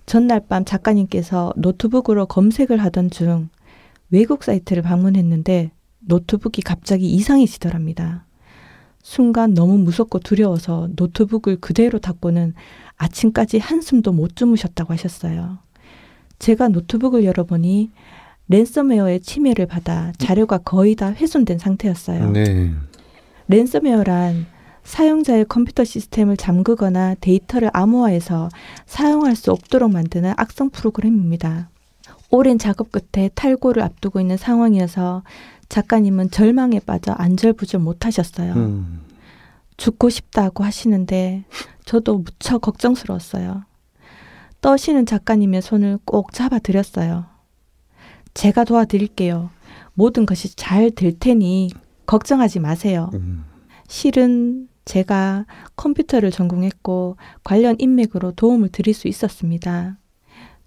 [SPEAKER 5] 전날 밤 작가님께서 노트북으로 검색을 하던 중 외국 사이트를 방문했는데 노트북이 갑자기 이상해지더랍니다. 순간 너무 무섭고 두려워서 노트북을 그대로 닫고는 아침까지 한숨도 못 주무셨다고 하셨어요. 제가 노트북을 열어보니 랜섬웨어의 침해를 받아 자료가 거의 다 훼손된 상태였어요.
[SPEAKER 1] 네.
[SPEAKER 5] 랜섬웨어란 사용자의 컴퓨터 시스템을 잠그거나 데이터를 암호화해서 사용할 수 없도록 만드는 악성 프로그램입니다. 오랜 작업 끝에 탈고를 앞두고 있는 상황이어서 작가님은 절망에 빠져 안절부절 못하셨어요. 죽고 싶다고 하시는데 저도 무척 걱정스러웠어요. 떠시는 작가님의 손을 꼭 잡아드렸어요. 제가 도와드릴게요. 모든 것이 잘 될 테니 걱정하지 마세요. 실은 제가 컴퓨터를 전공했고 관련 인맥으로 도움을 드릴 수 있었습니다.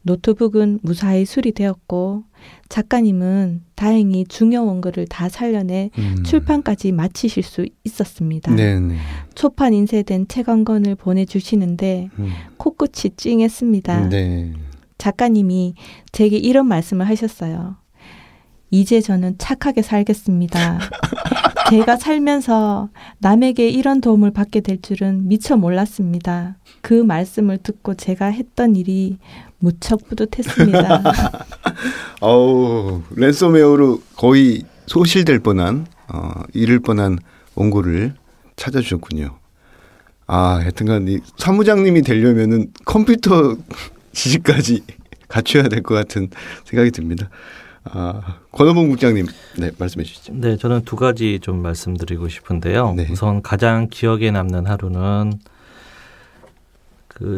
[SPEAKER 5] 노트북은 무사히 수리되었고 작가님은 다행히 중요 원고를 다 살려내 출판까지 마치실 수 있었습니다.
[SPEAKER 1] 네네.
[SPEAKER 5] 초판 인쇄된 책 한 권을 보내주시는데 코끝이 찡했습니다.
[SPEAKER 1] 네.
[SPEAKER 5] 작가님이 제게 이런 말씀을 하셨어요. 이제 저는 착하게 살겠습니다. 제가 살면서 남에게 이런 도움을 받게 될 줄은 미처 몰랐습니다. 그 말씀을 듣고 제가 했던 일이 무척 뿌듯했습니다.
[SPEAKER 1] 랜섬웨어로 거의 소실될 뻔한 잃을 뻔한 원고를 찾아주셨군요. 하여튼간 이 사무장님이 되려면은 컴퓨터 지식까지 갖춰야 될 것 같은 생각이 듭니다. 권어봉 국장님, 네, 말씀해 주시죠.
[SPEAKER 4] 네, 저는 두 가지 좀 말씀드리고 싶은데요.
[SPEAKER 1] 네.
[SPEAKER 4] 우선 가장 기억에 남는 하루는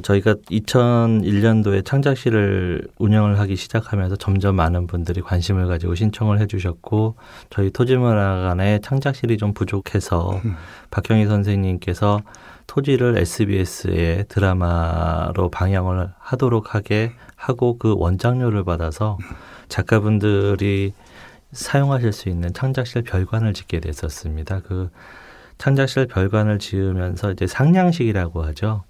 [SPEAKER 4] 저희가 2001년도에 창작실을 운영을 하기 시작하면서 점점 많은 분들이 관심을 가지고 신청을 해주셨고 저희 토지문화관에 창작실이 좀 부족해서 박경희 선생님께서 토지를 SBS의 드라마로 방영을 하도록 하게 하고 그 원작료를 받아서 작가분들이 사용하실 수 있는 창작실 별관을 짓게 됐었습니다. 그 창작실 별관을 지으면서 이제 상냥식이라고 하죠.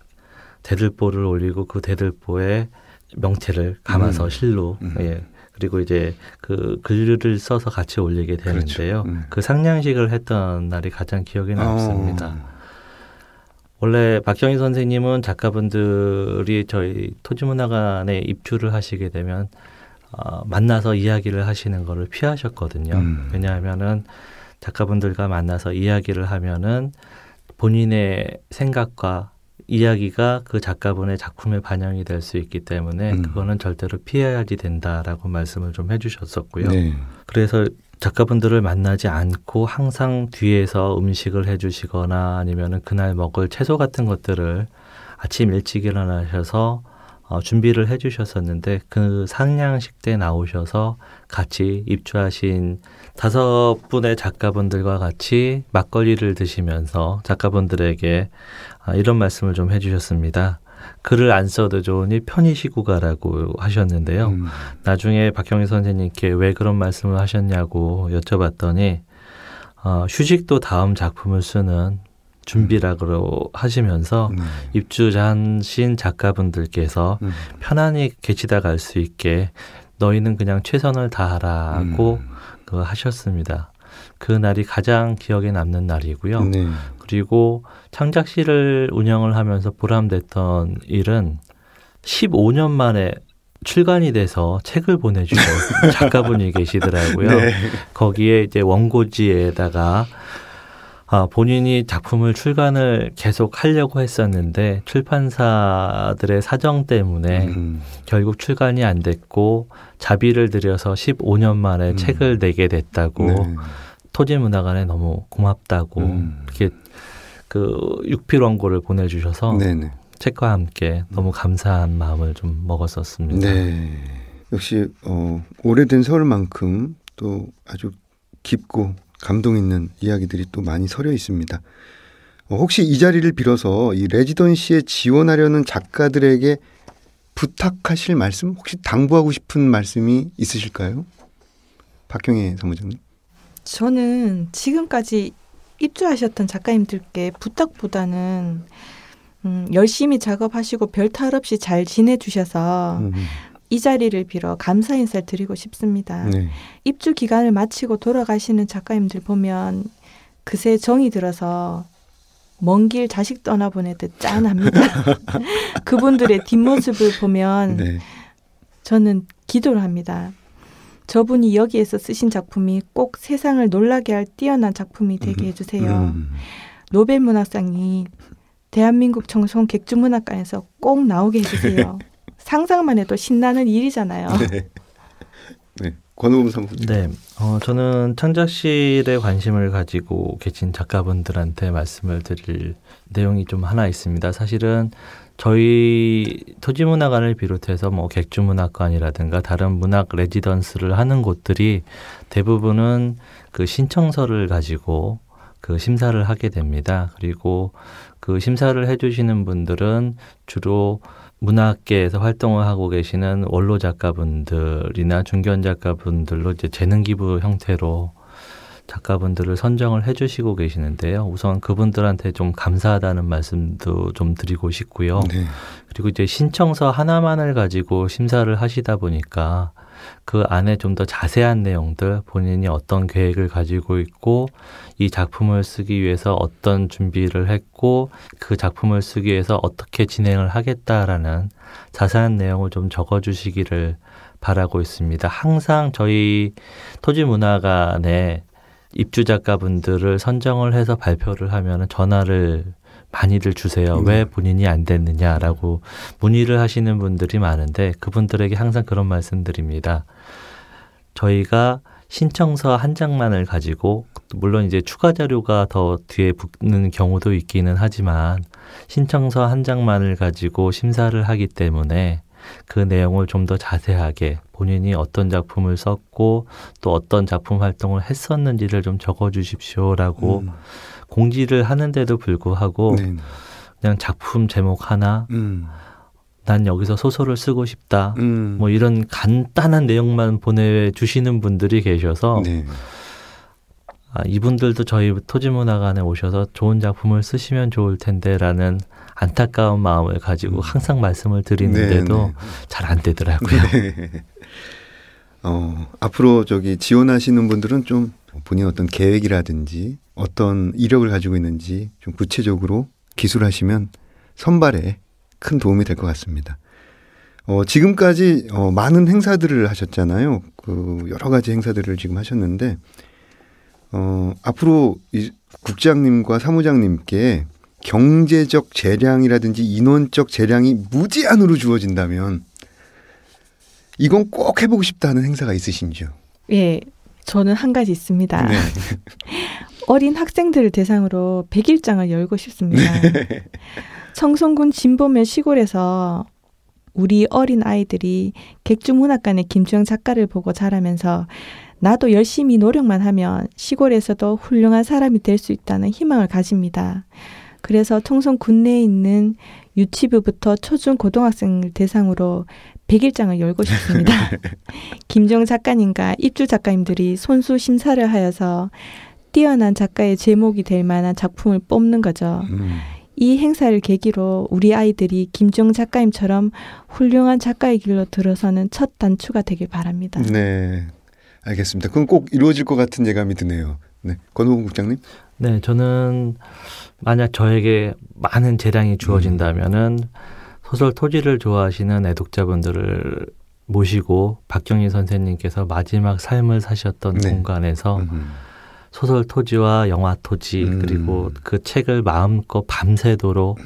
[SPEAKER 4] 대들보를 올리고 그 대들보에 명태를 감아서 실로 예. 그리고 이제 그 글을 써서 같이 올리게 되는데요. 그렇죠. 그 상냥식을 했던 날이 가장 기억에 남습니다. 원래 박경희 선생님은 작가분들이 저희 토지문화관에 입주를 하시게 되면 만나서 이야기를 하시는 거를 피하셨거든요. 왜냐하면은 작가분들과 만나서 이야기를 하면은 본인의 생각과 이야기가 그 작가분의 작품에 반영이 될 수 있기 때문에 그거는 절대로 피해야지 된다라고 말씀을 좀 해주셨었고요. 네. 그래서 작가분들을 만나지 않고 항상 뒤에서 음식을 해주시거나 아니면은 그날 먹을 채소 같은 것들을 아침 일찍 일어나셔서 준비를 해주셨었는데 그 상냥식 때 나오셔서 같이 입주하신 5분의 작가분들과 같이 막걸리를 드시면서 작가분들에게 이런 말씀을 좀 해주셨습니다. 글을 안 써도 좋으니 편히 쉬고 가라고 하셨는데요. 나중에 박경희 선생님께 왜 그런 말씀을 하셨냐고 여쭤봤더니 휴식도 다음 작품을 쓰는 준비라고 하시면서 입주하신 작가분들께서 편안히 계시다 갈 수 있게 너희는 그냥 최선을 다하라고 하셨습니다. 그 날이 가장 기억에 남는 날이고요. 네. 그리고 창작실을 운영을 하면서 보람됐던 일은 15년 만에 출간이 돼서 책을 보내주신 작가분이 계시더라고요. 네. 거기에 이제 원고지에다가 본인이 작품을 출간을 계속 하려고 했었는데 출판사들의 사정 때문에 결국 출간이 안 됐고 자비를 들여서 15년 만에 책을 내게 됐다고 네. 토지문화관에 너무 고맙다고 이렇게 그 육필 원고를 보내주셔서 네네. 책과 함께 너무 감사한 마음을 좀 먹었었습니다.
[SPEAKER 1] 네, 역시 오래된 서울만큼 또 아주 깊고 감동 있는 이야기들이 또 많이 서려 있습니다. 혹시 이 자리를 빌어서 이 레지던시에 지원하려는 작가들에게 부탁하실 말씀, 혹시 당부하고 싶은 말씀이 있으실까요? 박경희 사무장님.
[SPEAKER 5] 저는 지금까지 입주하셨던 작가님들께 부탁보다는 열심히 작업하시고 별 탈 없이 잘 지내주셔서 이 자리를 빌어 감사 인사를 드리고 싶습니다. 네. 입주 기간을 마치고 돌아가시는 작가님들 보면 그새 정이 들어서 먼 길 자식 떠나보내듯 짠합니다. 그분들의 뒷모습을 보면 네. 저는 기도를 합니다. 저분이 여기에서 쓰신 작품이 꼭 세상을 놀라게 할 뛰어난 작품이 되게 해주세요. 노벨문학상이 대한민국 청송 객주문학관에서 꼭 나오게 해주세요. 상상만 해도 신나는 일이잖아요.
[SPEAKER 1] 네. 네. 권호범 선생님.
[SPEAKER 4] 네. 저는 창작실에 관심을 가지고 계신 작가분들한테 말씀을 드릴 내용이 좀 하나 있습니다. 사실은 저희 토지문화관을 비롯해서 뭐 객주문학관이라든가 다른 문학 레지던스를 하는 곳들이 대부분은 그 신청서를 가지고 그 심사를 하게 됩니다. 그리고 그 심사를 해주시는 분들은 주로 문학계에서 활동을 하고 계시는 원로 작가분들이나 중견 작가분들로 이제 재능 기부 형태로 작가분들을 선정을 해주시고 계시는데요. 우선 그분들한테 좀 감사하다는 말씀도 좀 드리고 싶고요. 네. 그리고 이제 신청서 하나만을 가지고 심사를 하시다 보니까 그 안에 좀 더 자세한 내용들, 본인이 어떤 계획을 가지고 있고 이 작품을 쓰기 위해서 어떤 준비를 했고 그 작품을 쓰기 위해서 어떻게 진행을 하겠다라는 자세한 내용을 좀 적어주시기를 바라고 있습니다. 항상 저희 토지문화관에 입주 작가분들을 선정을 해서 발표를 하면 전화를 많이들 주세요. 왜 본인이 안 됐느냐라고 문의를 하시는 분들이 많은데 그분들에게 항상 그런 말씀드립니다. 저희가 신청서 한 장만을 가지고 물론 이제 추가 자료가 더 뒤에 붙는 경우도 있기는 하지만 신청서 한 장만을 가지고 심사를 하기 때문에 그 내용을 좀 더 자세하게 본인이 어떤 작품을 썼고 또 어떤 작품 활동을 했었는지를 좀 적어주십시오라고 공지를 하는데도 불구하고 그냥 작품 제목 하나 난 여기서 소설을 쓰고 싶다. 뭐 이런 간단한 내용만 보내주시는 분들이 계셔서
[SPEAKER 1] 네.
[SPEAKER 4] 이분들도 저희 토지문화관에 오셔서 좋은 작품을 쓰시면 좋을 텐데라는 안타까운 마음을 가지고 항상 말씀을 드리는데도 잘 안 되더라고요.
[SPEAKER 1] 네. 앞으로 지원하시는 분들은 좀 본인 어떤 계획이라든지 어떤 이력을 가지고 있는지 좀 구체적으로 기술하시면 선발에 큰 도움이 될 것 같습니다. 지금까지 많은 행사들을 하셨잖아요. 여러 가지 행사들을 지금 하셨는데 앞으로 이 국장님과 사무장님께 경제적 재량이라든지 인원적 재량이 무제한으로 주어진다면 이건 꼭 해보고 싶다 하는 행사가 있으신지요?
[SPEAKER 5] 예, 저는 한 가지 있습니다.
[SPEAKER 1] 네.
[SPEAKER 5] 어린 학생들을 대상으로 100일장을 열고 싶습니다.
[SPEAKER 1] 네.
[SPEAKER 5] 청송군 진보면 시골에서 우리 어린 아이들이 객주문학관의 김주영 작가를 보고 자라면서 나도 열심히 노력만 하면 시골에서도 훌륭한 사람이 될 수 있다는 희망을 가집니다. 그래서 청송 군내에 있는 유치부부터 초중 고등학생을 대상으로 100일장을 열고 싶습니다. 김주영 작가님과 입주 작가님들이 손수 심사를 하여서 뛰어난 작가의 제목이 될 만한 작품을 뽑는 거죠. 이 행사를 계기로 우리 아이들이 김주영 작가님처럼 훌륭한 작가의 길로 들어서는 첫 단추가 되길 바랍니다.
[SPEAKER 1] 네, 알겠습니다. 그건 꼭 이루어질 것 같은 예감이 드네요. 네, 권호봉 국장님.
[SPEAKER 4] 네, 저는 만약 저에게 많은 재량이 주어진다면은 소설 토지를 좋아하시는 애독자분들을 모시고 박경희 선생님께서 마지막 삶을 사셨던 공간에서 소설 토지와 영화 토지 그리고 그 책을 마음껏 밤새도록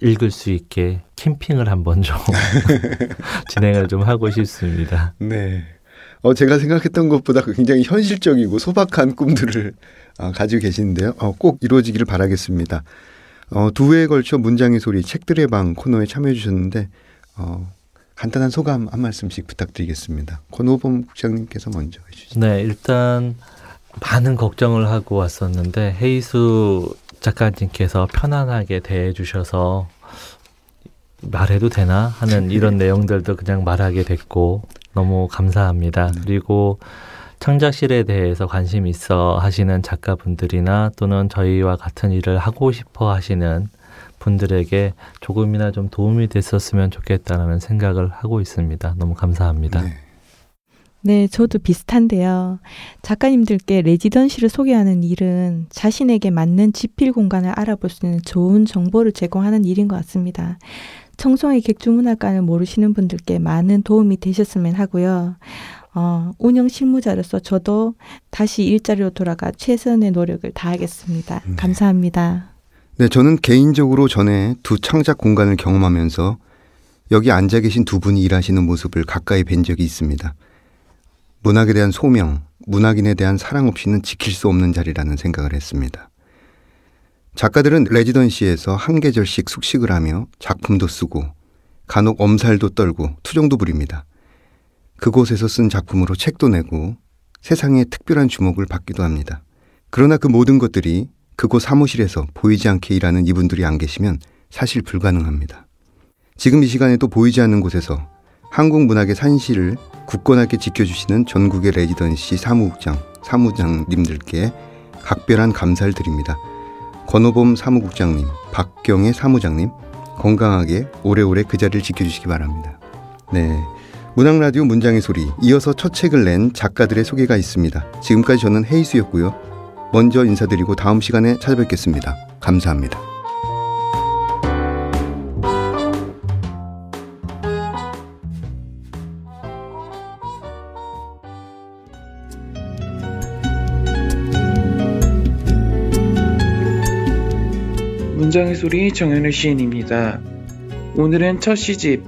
[SPEAKER 4] 읽을 수 있게 캠핑을 한번 좀 진행을 좀 하고 싶습니다.
[SPEAKER 1] 네. 제가 생각했던 것보다 굉장히 현실적이고 소박한 꿈들을 가지고 계시는데요. 꼭 이루어지기를 바라겠습니다. 2회에 걸쳐 문장의 소리 책들의 방 코너에 참여해 주셨는데 간단한 소감 한 말씀씩 부탁드리겠습니다. 권호범 국장님께서 먼저 해주시죠.
[SPEAKER 4] 네, 일단 많은 걱정을 하고 왔었는데 헤이수 작가님께서 편안하게 대해 주셔서 말해도 되나 하는 이런 내용들도 그냥 말하게 됐고 너무 감사합니다. 그리고 창작실에 대해서 관심 있어 하시는 작가분들이나 또는 저희와 같은 일을 하고 싶어 하시는 분들에게 조금이나 좀 도움이 됐었으면 좋겠다는 생각을 하고 있습니다. 너무 감사합니다.
[SPEAKER 5] 네, 저도 비슷한데요. 작가님들께 레지던시를 소개하는 일은 자신에게 맞는 집필 공간을 알아볼 수 있는 좋은 정보를 제공하는 일인 것 같습니다. 청송의 객주문학관을 모르시는 분들께 많은 도움이 되셨으면 하고요. 운영 실무자로서 저도 다시 일자리로 돌아가 최선의 노력을 다하겠습니다.
[SPEAKER 1] 네.
[SPEAKER 5] 감사합니다.
[SPEAKER 1] 네, 저는 개인적으로 전에 두 창작 공간을 경험하면서 여기 앉아 계신 두 분이 일하시는 모습을 가까이 뵌 적이 있습니다. 문학에 대한 소명, 문학인에 대한 사랑 없이는 지킬 수 없는 자리라는 생각을 했습니다. 작가들은 레지던시에서 한 계절씩 숙식을 하며 작품도 쓰고 간혹 엄살도 떨고 투정도 부립니다. 그곳에서 쓴 작품으로 책도 내고 세상에 특별한 주목을 받기도 합니다. 그러나 그 모든 것들이 그곳 사무실에서 보이지 않게 일하는 이분들이 안 계시면 사실 불가능합니다. 지금 이 시간에도 보이지 않는 곳에서 한국 문학의 산실을 굳건하게 지켜주시는 전국의 레지던시 사무장님들께 각별한 감사를 드립니다. 권호범 사무국장님, 박경혜 사무장님, 건강하게 오래오래 그 자리를 지켜주시기 바랍니다. 네, 문학라디오 문장의 소리, 이어서 첫 책을 낸 작가들의 소개가 있습니다. 지금까지 저는 헤이수였고요. 먼저 인사드리고 다음 시간에 찾아뵙겠습니다. 감사합니다.
[SPEAKER 2] 문장의 소리 정현우 시인입니다. 오늘은 첫 시집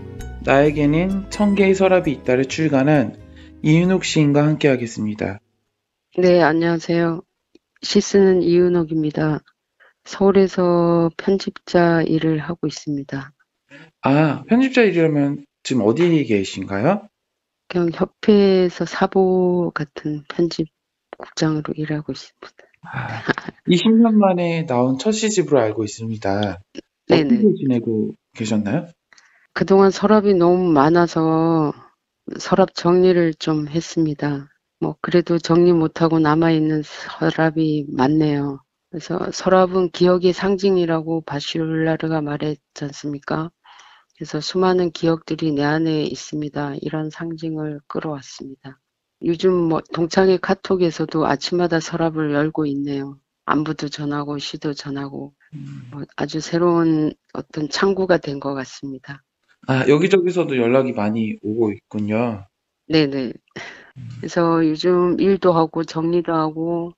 [SPEAKER 2] 나에게는 1000개의 서랍이 있다를 출간한 이윤옥 시인과 함께 하겠습니다.
[SPEAKER 6] 네, 안녕하세요. 시 쓰는 이윤옥입니다. 서울에서 편집자 일을 하고 있습니다.
[SPEAKER 2] 아, 편집자 일이라면 지금 어디에 계신가요?
[SPEAKER 6] 그냥 협회에서 사보 같은 편집국장으로 일하고 있습니다.
[SPEAKER 2] 20년 만에 나온 첫 시집으로 알고 있습니다.
[SPEAKER 6] 네네.
[SPEAKER 2] 어떻게 지내고 계셨나요?
[SPEAKER 6] 그동안 서랍이 너무 많아서 서랍 정리를 좀 했습니다. 뭐 그래도 정리 못하고 남아있는 서랍이 많네요. 그래서 서랍은 기억의 상징이라고 바슈라르가 말했지 않습니까? 그래서 수많은 기억들이 내 안에 있습니다. 이런 상징을 끌어왔습니다. 요즘 뭐 동창회 카톡에서도 아침마다 서랍을 열고 있네요. 안부도 전하고 시도 전하고 뭐 아주 새로운 어떤 창구가 된 것 같습니다.
[SPEAKER 2] 아, 여기저기서도 연락이 많이 오고 있군요.
[SPEAKER 6] 네네. 그래서 요즘 일도 하고 정리도 하고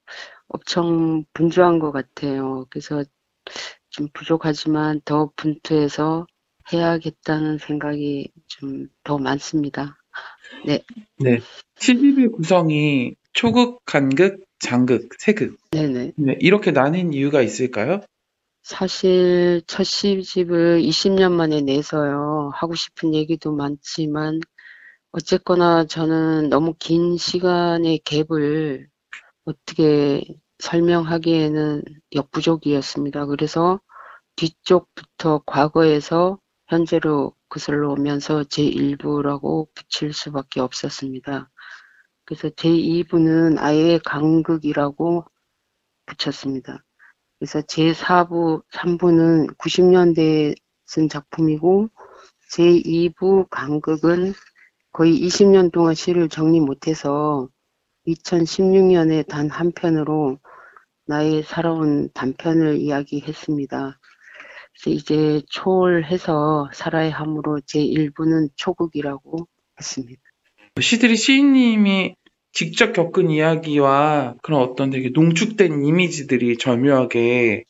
[SPEAKER 6] 엄청 분주한 것 같아요. 그래서 좀 부족하지만 더 분투해서 해야겠다는 생각이 좀 더 많습니다. 네.
[SPEAKER 2] 네. 시집의 구성이 초극, 간극, 장극, 세극.
[SPEAKER 6] 네네.
[SPEAKER 2] 네, 이렇게 나뉜 이유가 있을까요?
[SPEAKER 6] 사실 첫 시집을 20년 만에 내서요. 하고 싶은 얘기도 많지만 어쨌거나 저는 너무 긴 시간의 갭을 어떻게 설명하기에는 역부족이었습니다. 그래서 뒤쪽부터 과거에서 현재로 거슬러 오면서 제1부라고 붙일 수밖에 없었습니다. 그래서 제2부는 아예 간극이라고 붙였습니다. 그래서 제4부, 3부는 90년대에 쓴 작품이고 제2부 간극은 거의 20년 동안 시를 정리 못해서 2016년에 단 한 편으로 나의 살아온 단편을 이야기했습니다. 그래서 이제 초월해서 살아야 함으로 제1부는 초극이라고 했습니다.
[SPEAKER 2] 시들이 시인님이 직접 겪은 이야기와 그런 어떤 되게 농축된 이미지들이 절묘하게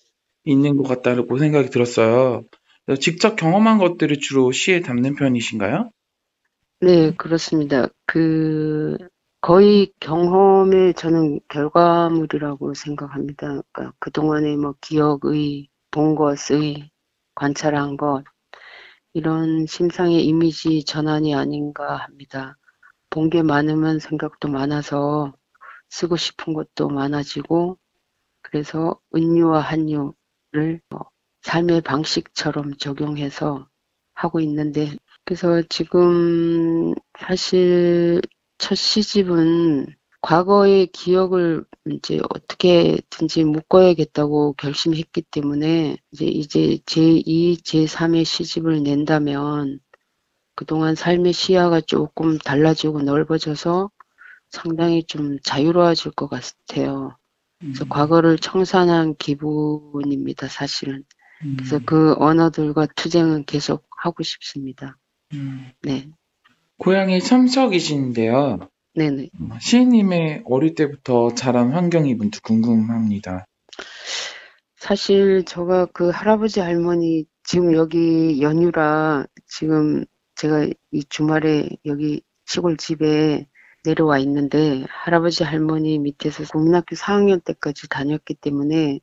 [SPEAKER 2] 있는 것 같다고 생각이 들었어요. 그래서 직접 경험한 것들을 주로 시에 담는 편이신가요?
[SPEAKER 6] 네, 그렇습니다. 거의 경험의 저는 결과물이라고 생각합니다. 그러니까 그동안의 뭐 기억의, 본 것의, 관찰한 것, 이런 심상의 이미지 전환이 아닌가 합니다. 본 게 많으면 생각도 많아서 쓰고 싶은 것도 많아지고, 그래서 은유와 한유를 삶의 방식처럼 적용해서 하고 있는데, 그래서 지금 사실 첫 시집은 과거의 기억을 이제 어떻게든지 묶어야겠다고 결심했기 때문에 이제 제2, 제3의 시집을 낸다면 그동안 삶의 시야가 조금 달라지고 넓어져서 상당히 좀 자유로워질 것 같아요. 그래서 과거를 청산한 기분입니다, 사실은. 그래서 그 언어들과 투쟁은 계속 하고 싶습니다. 네.
[SPEAKER 2] 고향이 참석이신데요.
[SPEAKER 6] 네네.
[SPEAKER 2] 시인님의 어릴 때부터 자란 환경이 문득 궁금합니다.
[SPEAKER 6] 사실 제가 그 할아버지 할머니 지금 여기 연휴라 지금 제가 이 주말에 여기 시골 집에 내려와 있는데 할아버지 할머니 밑에서 국민학교 4학년 때까지 다녔기 때문에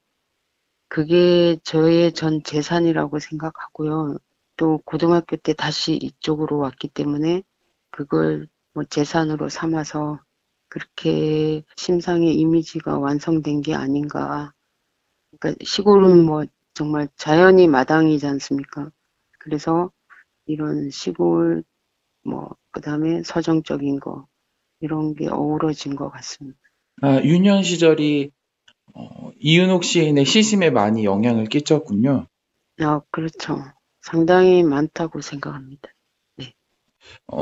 [SPEAKER 6] 그게 저의 전 재산이라고 생각하고요. 또 고등학교 때 다시 이쪽으로 왔기 때문에 그걸 뭐 재산으로 삼아서 그렇게 심상의 이미지가 완성된 게 아닌가. 그러니까 시골은 뭐 정말 자연이 마당이지 않습니까? 그래서 이런 시골 뭐 그다음에 서정적인 거 이런 게 어우러진 것 같습니다.
[SPEAKER 2] 유년 시절이 이윤옥 시인의 시심에 많이 영향을 끼쳤군요.
[SPEAKER 6] 그렇죠. 상당히 많다고 생각합니다. 네.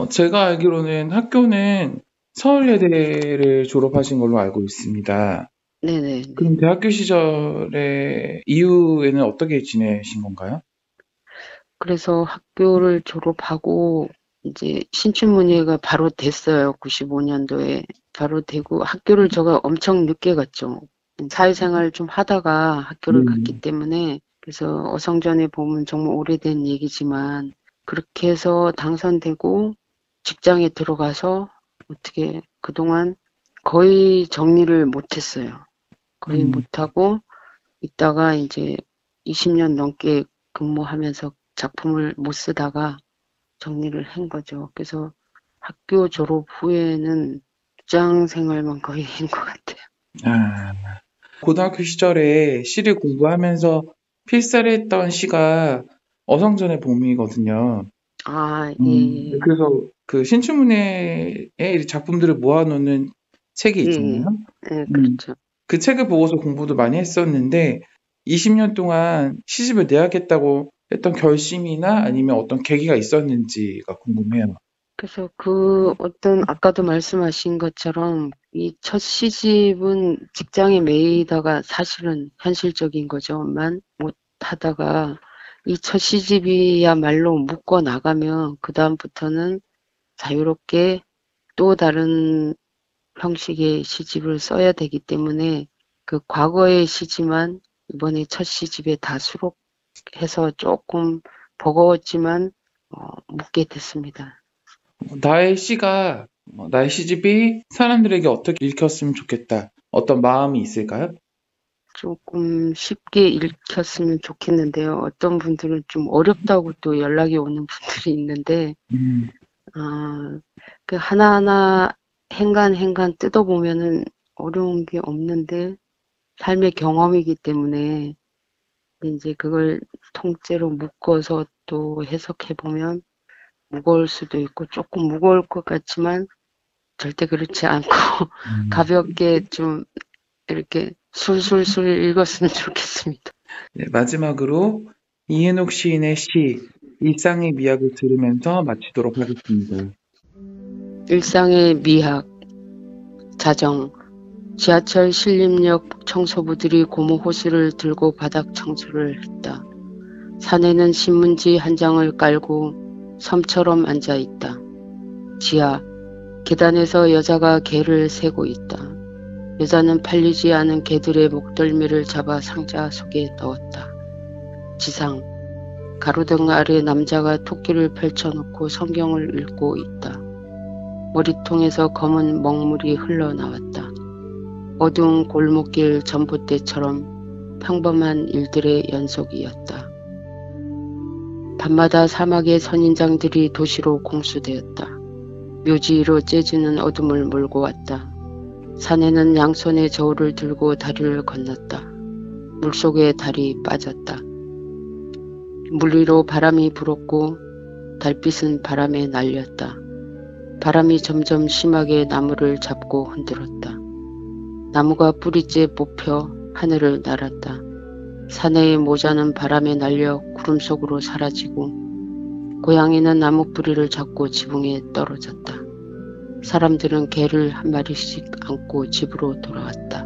[SPEAKER 2] 제가 알기로는 학교는 서울예대를 졸업하신 걸로 알고 있습니다.
[SPEAKER 6] 네네.
[SPEAKER 2] 그럼 대학교 시절에 이후에는 어떻게 지내신 건가요?
[SPEAKER 6] 그래서 학교를 졸업하고 이제 신춘문예가 바로 됐어요. 95년도에 바로 되고 학교를 제가 엄청 늦게 갔죠. 사회생활을 좀 하다가 학교를 갔기 때문에 그래서 어성전에 보면 정말 오래된 얘기지만 그렇게 해서 당선되고 직장에 들어가서 어떻게 그동안 거의 정리를 못했어요. 거의 못하고 있다가 이제 20년 넘게 근무하면서 작품을 못 쓰다가 정리를 한 거죠. 그래서 학교 졸업 후에는 직장 생활만 거의 한 것 같아요.
[SPEAKER 2] 고등학교 시절에 시를 공부하면서 필사를 했던 시가 어성전의 봄이거든요.
[SPEAKER 6] 예.
[SPEAKER 2] 그래서 그 신춘문예의 작품들을 모아놓는 책이 있잖아요.
[SPEAKER 6] 예, 그렇죠.
[SPEAKER 2] 그 책을 보고서 공부도 많이 했었는데 20년 동안 시집을 내야겠다고 했던 결심이나 아니면 어떤 계기가 있었는지가 궁금해요.
[SPEAKER 6] 그래서 그 어떤 아까도 말씀하신 것처럼 이 첫 시집은 직장에 매이다가 사실은 현실적인 거죠만 못하다가 이 첫 시집이야말로 묶어 나가면 그 다음부터는 자유롭게 또 다른 형식의 시집을 써야 되기 때문에 그 과거의 시집만 이번에 첫 시집에 다 수록해서 조금 버거웠지만 묻게 됐습니다.
[SPEAKER 2] 나의 시가 나의 시집이 사람들에게 어떻게 읽혔으면 좋겠다. 어떤 마음이 있을까요?
[SPEAKER 6] 조금 쉽게 읽혔으면 좋겠는데요. 어떤 분들은 좀 어렵다고 또 연락이 오는 분들이 있는데 그 하나하나 행간 뜯어보면은 어려운 게 없는데 삶의 경험이기 때문에 이제 그걸 통째로 묶어서 또 해석해보면 무거울 수도 있고 조금 무거울 것 같지만 절대 그렇지 않고 가볍게 좀 이렇게 술술술 읽었으면 좋겠습니다.
[SPEAKER 2] 네, 마지막으로 이해녹 시인의 시 일상의 미학을 들으면서 마치도록 하겠습니다.
[SPEAKER 6] 일상의 미학 자정 지하철 신림역 청소부들이 고무 호스를 들고 바닥 청소를 했다. 사내는 신문지 한 장을 깔고 섬처럼 앉아 있다. 지하 계단에서 여자가 개를 세고 있다. 여자는 팔리지 않은 개들의 목덜미를 잡아 상자 속에 넣었다. 지상 가로등 아래 남자가 토끼를 펼쳐놓고 성경을 읽고 있다. 머리통에서 검은 먹물이 흘러나왔다. 어두운 골목길 전봇대처럼 평범한 일들의 연속이었다. 밤마다 사막의 선인장들이 도시로 공수되었다. 묘지로 째지는 어둠을 몰고 왔다. 사내는 양손에 저울을 들고 다리를 건넜다. 물속에 달이 빠졌다. 물 위로 바람이 불었고 달빛은 바람에 날렸다. 바람이 점점 심하게 나무를 잡고 흔들었다. 나무가 뿌리째 뽑혀 하늘을 날았다. 사내의 모자는 바람에 날려 구름 속으로 사라지고 고양이는 나무 뿌리를 잡고 지붕에 떨어졌다. 사람들은 개를 한 마리씩 안고 집으로 돌아왔다.